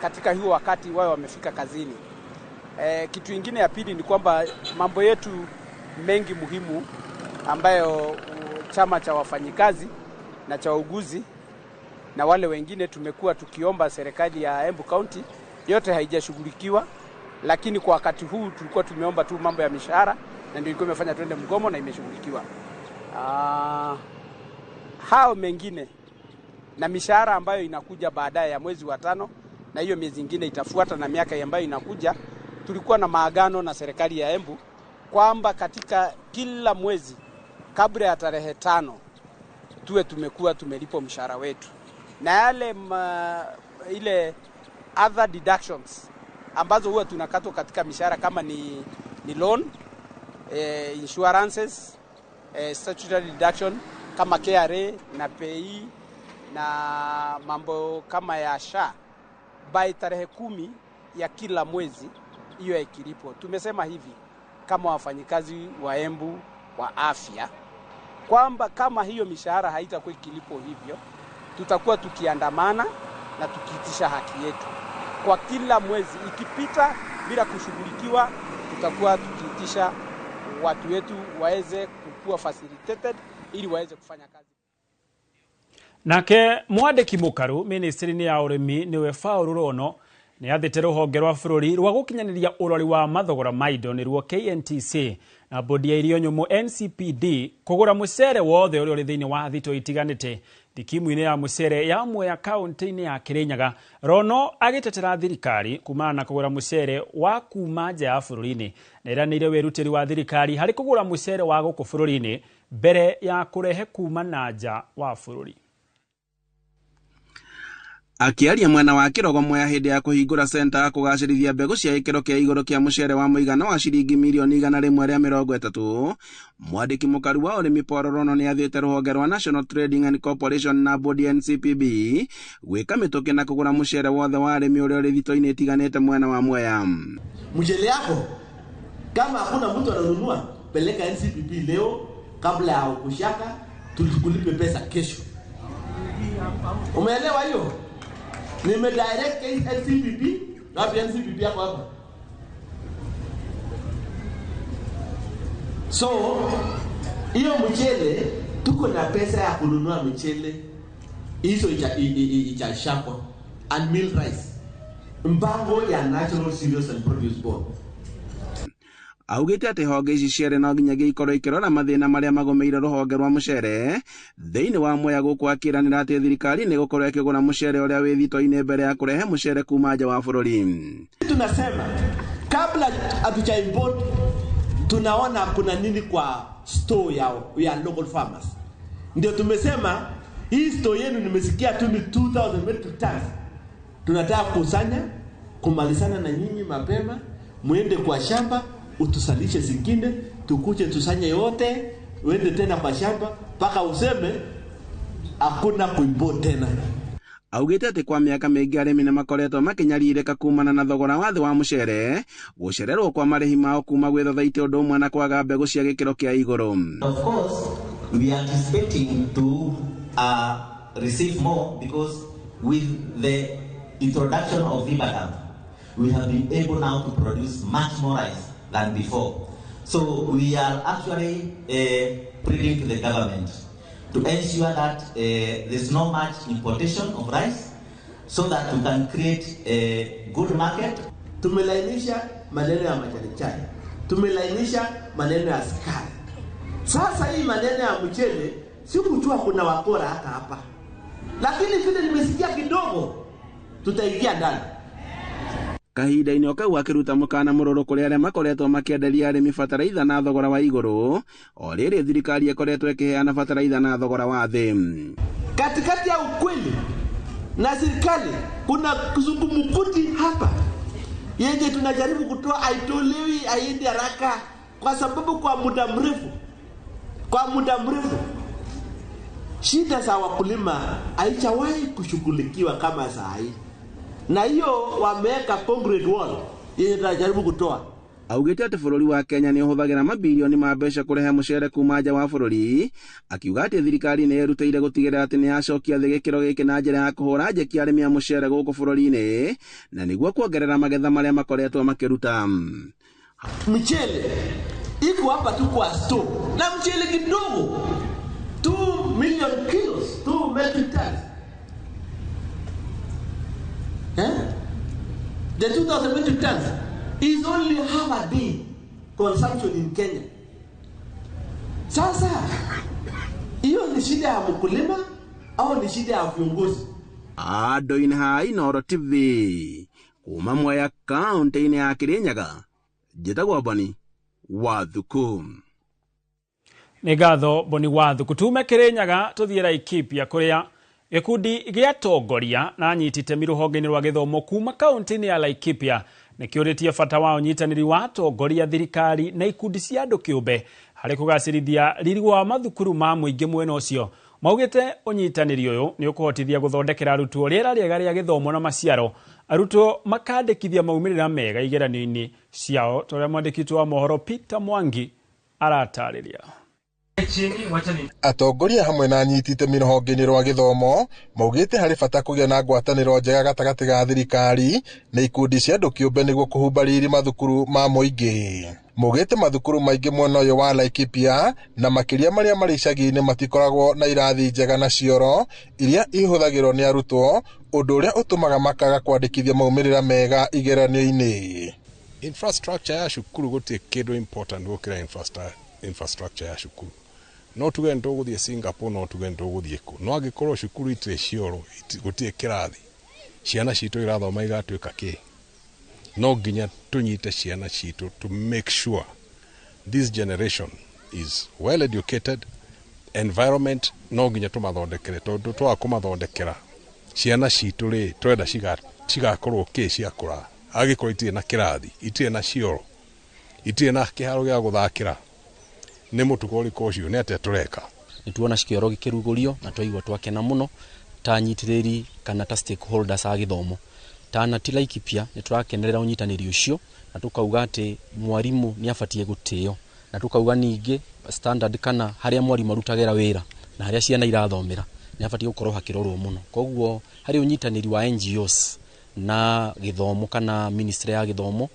katika hiyo wakati wao wamefika kazini. Kitu kingine ya pili ni kwamba mambo yetu mengi muhimu ambayo chama cha wafanyikazi na cha wauguzi na wale wengine tumekuwa tukiomba serikali ya Embu County yote haijashughulikiwa, lakini kwa wakati huu tulikuwa tumeomba tu mambo ya mishahara na ndio ilikuwa imefanya twende mgomo na imeshughulikiwa. Hao mengine na mishahara ambayo inakuja baadaye ya mwezi wa 5 na hiyo miezi mingine itafuata na miaka ambayo inakuja, tulikuwa na maagano na serikali ya Embu kwamba katika kila mwezi kabla ya tarehe 5 tuwe tumekuwa tumelipo mshahara wetu, na yale ile other deductions ambazo huwa tunakatwa katika mishahara kama ni loan, insurances, statutory deduction kama KRA na PAYE na mambo kama ya SHA by tarehe 10 ya kila mwezi hiyo ikilipo. Tumesema hivi kama wafanyikazi wa Embu wa afya kwamba kama hiyo mishahara haitakuwa ikilipo hivyo, tutakuwa tukiandamana na tukiitisha haki yetu. Kwa kila mwezi ikipita bila kushughulikiwa, tutakuwa tukiitisha watu wetu waweze kuwa facilitated ili waweze kufanya kazi. Nake mwandiki mukaru ministry-ini ya urimi niwe Paul Rono ni athite ruhonge rwa bururi rwa gukinyaniria urori wa mathogora maindo ni ruo KNTC na bodi ya irio nyumu NCPD kugura mucere wothe uri thiini wa thito itiganite thikimu-ini ya mucere ya Mwea kaunti-ini ya Kirinyaga. Rono agitetera thirikari kumana na kugura mucere wa kuma nja ya bururi-ini na iranire werutiri wa thirikari hari kugura mucere wa guku bururi-ini mbere ya kurehe kuma na nja wa bururi. Akiaria mwena wa Kirogo Mwea hindi ya kuhingura center ya kugacirithia mbegu cia ikiro kia iguru kia mucere wa muigana wa ciringi milioni 130, mwandiki mukaru wa urimi Paul Rono ni athite ruhonge rwa National Trading and Corporation na bodi NCPB gwika mituki na kugura mucere wothe wa arimi uria uri thito-ini itiganite mwena wa Mwea. Mchele yako kama hakuna mtu ananunua, peleka NCPB leo kabla ya kushaka, tulikulipe pesa kesho. Umeelewa hiyo? Nimedirect NCPB na NCPB yako hapa. So hiyo mchele tuko na pesa ya kununua mchele hizo itashakwa and meal rice, mpango ya National Cereals and Produce Board. Augite ati honge ici ciere no nginyagia ikorwo ikirora mathina maria magomeire ruhonge rwa mucere thiini wa Mwea guku akiranira ati thirikari ni gukorwo ikigura mucere uria wi thito-ini mbere ya kurehe mucere kuma nja wa bururi. Tunasema kabla hatuja import tunaona kuna nini kwa store ya local farmers. Ndio tumesema hii store yenu nimesikia tu ni 2000 metric tons. Tunataka kusanya kumalizana na nyinyi mapema, muende kwa shamba utusalishe zingine, tukuje tusanye yote, uende tena kwa shamba paka useme hakuna kuimport tena. Augite ati kwa miaka mingi arimi ni makoretwo makinyaririka kumana na thogora wa thi wa mucere gucererwo kwa marihi mao kuma gwi thothaiti undu umwe na kwaga mbegu cia gikiro kia iguru. Of course we are anticipating to receive more because with the introduction of Vibadam we have been able now to produce much more rice than before. So we are actually pleading to the government to ensure that there's no much importation of rice so that we can create a good market. Tumelainisha maneno ya majani chai, tumelainisha maneno ya sukari. Sasa hii maneno ya mchele sikujua kuna wakora hata hapa, lakini vile nimesikia kidogo tutaingia ndani. Kahinda-ini okau akiruta mukana mururu kuri aria makoretwo makienderia arimi bataraitha na thogora wa iguru o riri thirikari ikoretwo ikiheana bataraitha na thogora wa thi. Katikati ya ukweli na serikali kuna kizungumkuti hapa yenye tunajaribu kutoa, haitolewi, haiendi haraka kwa sababu kwa muda mrefu shida za wakulima haijawahi kushughulikiwa kama saa hii. Na hiyo wameweka concrete wall yenye tunajaribu kutoa. augite ati bururi wa Kenya ni uhuthagira mabilioni ma mbeca kurehe mucere kuma nja wa bururi, akiuga ati thirikari ni yerutĩire gutigĩrĩra ati ni yacokia thĩ gĩkĩro gĩkĩ na njĩra ya kũhũra njeki arĩmi a mucere gũkũ bururi-inĩ na nĩguo kuongerera magetha marĩa makoretwo makĩruta. Mchele iko hapa tu kwa store na mchele kidogo 2 million kilos, 2 metric tons. The 2,000 metric tons is only half a day consumption in Kenya. Sasa hiyo ni shida ya mkulima au ni shida ya viongozi? Ado-inĩ ha Inooro TV kuma Mwea kaunti-inĩ ya Kirinyaga, njĩtagwo Boni Wathuku. Nĩ ngatho Boni Wathuku. Tume Kirinyaga tuthiĩ Laikipia kũrĩa gĩkundi gĩa atongoria na anyiti itemi rũhonge-inĩ rwa gĩthomo kuma kaunti-inĩ ya Laikipia nĩkĩũrĩtie bata wa ũnyitanĩri wa atongoria, thirikari na ikundi cia andũ kĩũmbe harĩ kũgacĩrithia riri wa mathukuru ma mũingĩ mwena ũcio. Maugĩte ũnyitanĩri ũyũ nĩ ũkũhotithia gũthondekera arutwo rĩera rĩega rĩa gĩthomo na maciaro, arutwo makandĩkithia maumĩrĩra mega igeranio-inĩ ciao, torĩa mwandĩki wa mohoro Peter Mwangi aratarĩria. Atongoria hamwe na anyiti itemi rũhonge-inĩ rwa gĩthomo maugĩte harĩ bata kũgĩa na ngwatanĩro njega gatagatĩ ga thirikari na ikundi cia andũ kĩũmbe nĩguo kũhumba riri mathukuru ma mũingĩ. Maugĩte mathukuru maingĩ mwena ũyũ wa Laikipia na makĩria marĩa marĩ icagi-inĩ matikoragwo na irathi njega na cioro iria ihũthagĩrwo nĩ arutwo, ũndũ ũrĩa ũtũmaga makaga kwandĩkithia maumĩrĩra mega igeranio-inĩ. Infrastructure ya cukuru gũtirĩ kĩndũ important gũkĩra infrastructure ya cukuru. No tuge ntũgũthiĩ Singapore, no tuge ntũgũthiĩ kũ. No angĩkorwo cukuru itirĩ cioro, gũtirĩ kĩrathi, ciana citũ irathoma igatuĩka kĩ? No nginya tunyite ciana citũ to make sure this generation is well educated. Environment no nginya tũmathondekere, tondũ twa kũmathondekera ciana citũ rĩ twenda cigakorwo kĩ ciakũra. Agĩkorwo itirĩ na kĩrathi, itirĩ na cioro, itirĩ na kĩharo gĩa gũthakĩra, nĩ mũtugo ũrĩkũ ũcio nĩ atĩa tũreka? Nĩtuona cikĩoro gĩkĩrugũrio na twaigua twakena mũno ta nyitĩrĩri kana ta stakeholders a gĩthomo. Ta ti Laikipia nĩtũrakenerera ũnyitanĩri ũcio na tukauga atĩ mwarimũ nĩabatie gũtĩo, na tukauga ningĩ standard kana harĩa mwarimũ arutagĩra wĩra na harĩa ciana irathomera nĩabatie gũkorwo hakĩrorwo mũno. Koguo harĩ ũnyitanĩri wa NGOs na gĩthomo kana ministry ya gĩthomo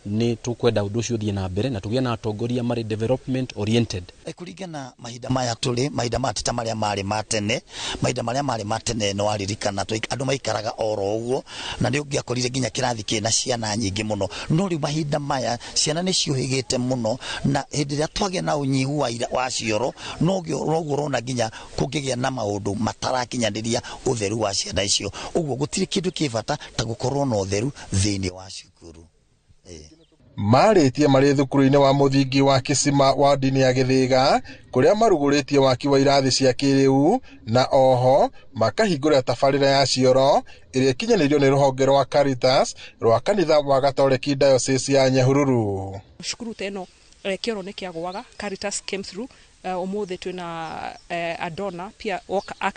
ni tukwenda ũndũ ũcio ũthiĩ na mbere na tũgĩe na atongoria marĩ development oriented. Kũringana mahinda maya tũrĩ, mahinda matita marĩa marĩ matene, mahinda marĩa marĩ matene no aririkana andũ maikaraga oro ũguo na nĩ ũngĩakorire nginya kĩrathi kĩna ciana nyingĩ mũno. No rĩu mahinda maya ciana nĩ ciũhĩgĩte mũno na hĩndĩ ĩrĩa twagĩa na ũnyihu wa cioro noguo ũrona nginya kũngĩgĩa na maũndũ matarakinyanĩria ũtheru wa ciana icio. Ũguo gũtirĩ kĩndũ kĩ bata ta gũkorwo na ũtheru thĩinĩ wa cukuru. Marĩtie marĩ thukuru-inĩ wa mũthingi wa Kisima wa ndini ya Gĩthĩga kũrĩa marugũrĩtie waki wa irathi cia kĩrĩu na oho makahingũra tabarĩra ya cioro ĩrĩa ikinyanĩirio nĩ rũhonge rwa Caritas rwa kanitha wa Gatoreki Diocese ya Nyahururu. Cukuru teno kĩoro nĩ kĩagwaga, Caritas came through, ũmũthĩ twĩna Adona pia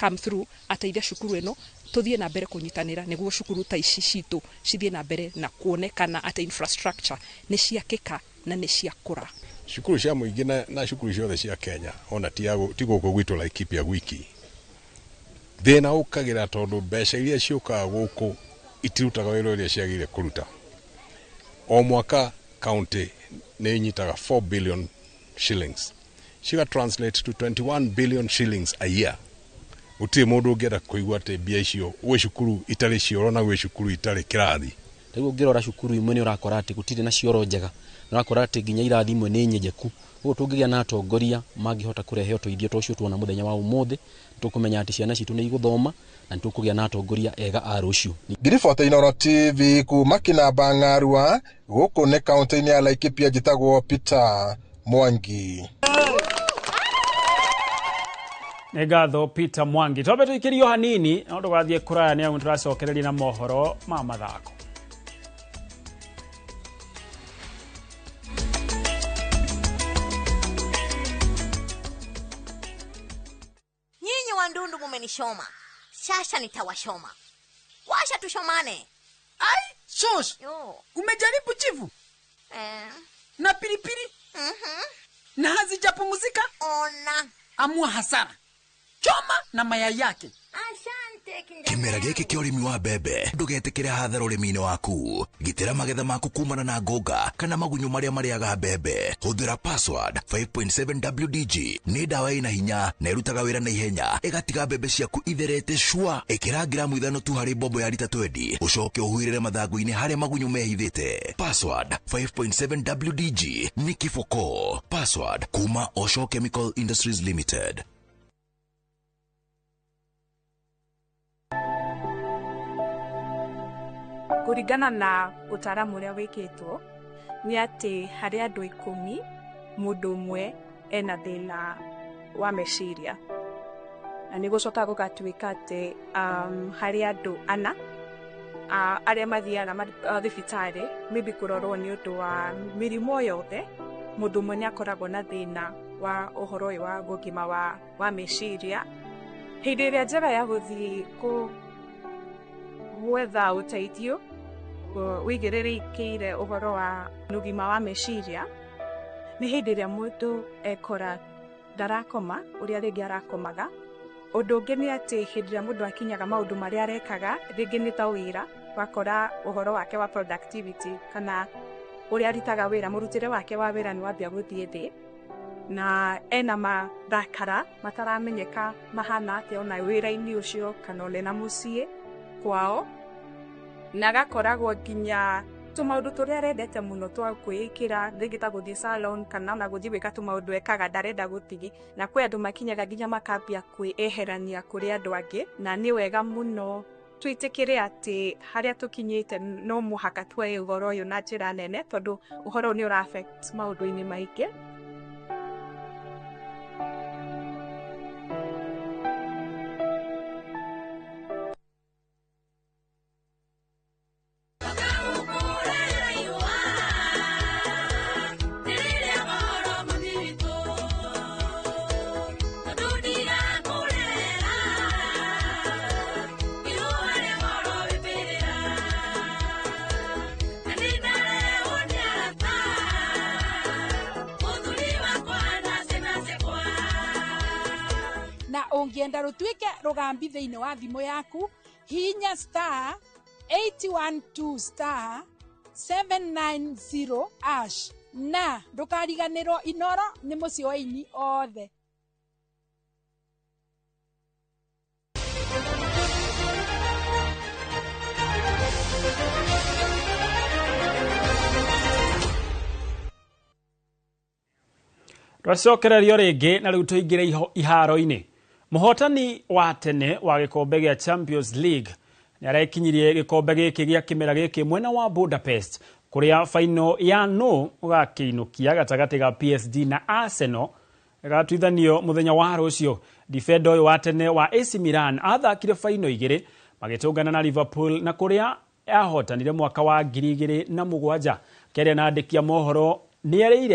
come through ateithia cukuru ĩno tuthiĩ na mbere kũnyitanĩra nĩguo cukuru ta ici citũ cithiĩ na mbere na kuonekana atĩ infrastructure nĩ ciakĩka na nĩ ciakũra. Cukuru cia mũingĩ na cukuru ciothe cia Kenya ona ti gũkũ gwitũ Laikipia gwiki, thĩna ũkagĩra tondũ mbeca iria ciũkaga gũkũ itirutaga wĩra ũrĩa ciagĩrĩire kũruta. O mwaka county nĩ inyitaga 4 billion shillings, ciga translate to 21 billion shillings a year. Uti mũndũ ũngĩenda kũigua atĩ mbia icio gwĩ cukuru itarĩ cioro na gwĩ cukuru itarĩ kĩrathi. Rĩu ũngĩrora cukuru imwe nĩ ũrakora atĩ gũtirĩ na cioro njega, ũrakora atĩ nginya irathi imwe nĩ nyenjeku. Ũguo tũngĩgĩa na atongoria mangĩhota kũrehe ũteithio ta ũcio tuona mũthenya wa ũmũthĩ, tũkũmenya atĩ ciana citũ nĩ igũthoma na tũkũgĩa na atongoria ega a rũciũ. Ngiriboti Inooro TV kuma Kinamba Ng'arua gũkũ nĩ kaunti-inĩ ya Laikipia, njĩtagwo Peter Mwangi. Nĩ ngatho Peter Mwangi. Twambe tũikĩrio hanini no tũgathiĩ kũraya nĩ amu tũracokereria na mohoro ma mathako. Nyinyi wandundu mumenishoma, sasa nitawashoma. Washa tushomane. Ai, shosh. Umejaribu chifu? na pilipili na hazijapumzika. Ona Amua hasara, choma na mayai yake. Kimera giki kia urimi wa mbembe ndugetikire hathara urimi-ini waku. Gitira magetha maku kumana na ngonga kana magunyu maria mariaga mbembe. Huthira Password 5.7 WDG ni dawa ina hinya na irutaga wira na ihenya, igatiga mbembe ciaku itherete shua. Ikira gramu 5 tu hari bombo ya lita 20, ucoke uhuirire mathangu-ini haria magunyu mehithite. Password 5.7 WDG ni kiboko. Password kuma Osho Chemical Industries Limited. Kuringana na utaaramu uria wikitwo ni ati hari andu 10 mundu umwe ena thina wa meciria, na ni gucoka gugatuika ati hari andu 4 aria mathiaga thibitari maybe kurorwo ni undu wa mirimo yothe. Mundu umwe ni akoragwo na thina wa uhoro wa gugima wa meciria. Hindi iria njega ya guthii gwetha uteithio wigiririkiire uhoro wa ugima wa meciria ni hindi iria mundu ekora ndarakoma uria ringi arakomaga. Undu ungi ni ati hindi iria mundu akinyaga maundu maria arekaga ringi ni ta wira, wakora uhoro wake wa productivity kana uria aritaga wira, murutire wake wa wira ni wambia guthie thi, na ena marakara mataramenyeka mahana atia ona wira-ini ucio kana ole na mucii kwao, na gakoragwo nginya tumaundu turia arendete muno twa kwikira ringi ta guthie salon kana na guthie wika tumaundu ekaga ndarenda gutigi, na kwi andu makinyaga nginya makambia kwieherania kuri andu angi. Na ni wega muno twitikire ati haria tukinyite no muhaka twe uhoro uyu na njira nene, tondu uhoro ni ura affect maundu-ini maingi. Ungienda rutwike rugambi thiini wa thimu yaku, hinya *812*790# na ndukariganirwo Inoro ni mucii wa ini othe. Twacokererio ringi na riu tuingire iharo-ini. Muhotani wa tene wa gikombe gia Champions League ni arekinyirie gikombe giki gia kimera giki mwena wa Budapest, kuria final ya no gakiinukia gatagati ga PSG na Arsenal gatwithanio muthenya wa rucio. Defender uyu wa tene wa AC Milan athakire final igiri magitungana na Liverpool, na kuria ahotanire mwaka wa 2007. Keria na andikia mohoro ni areire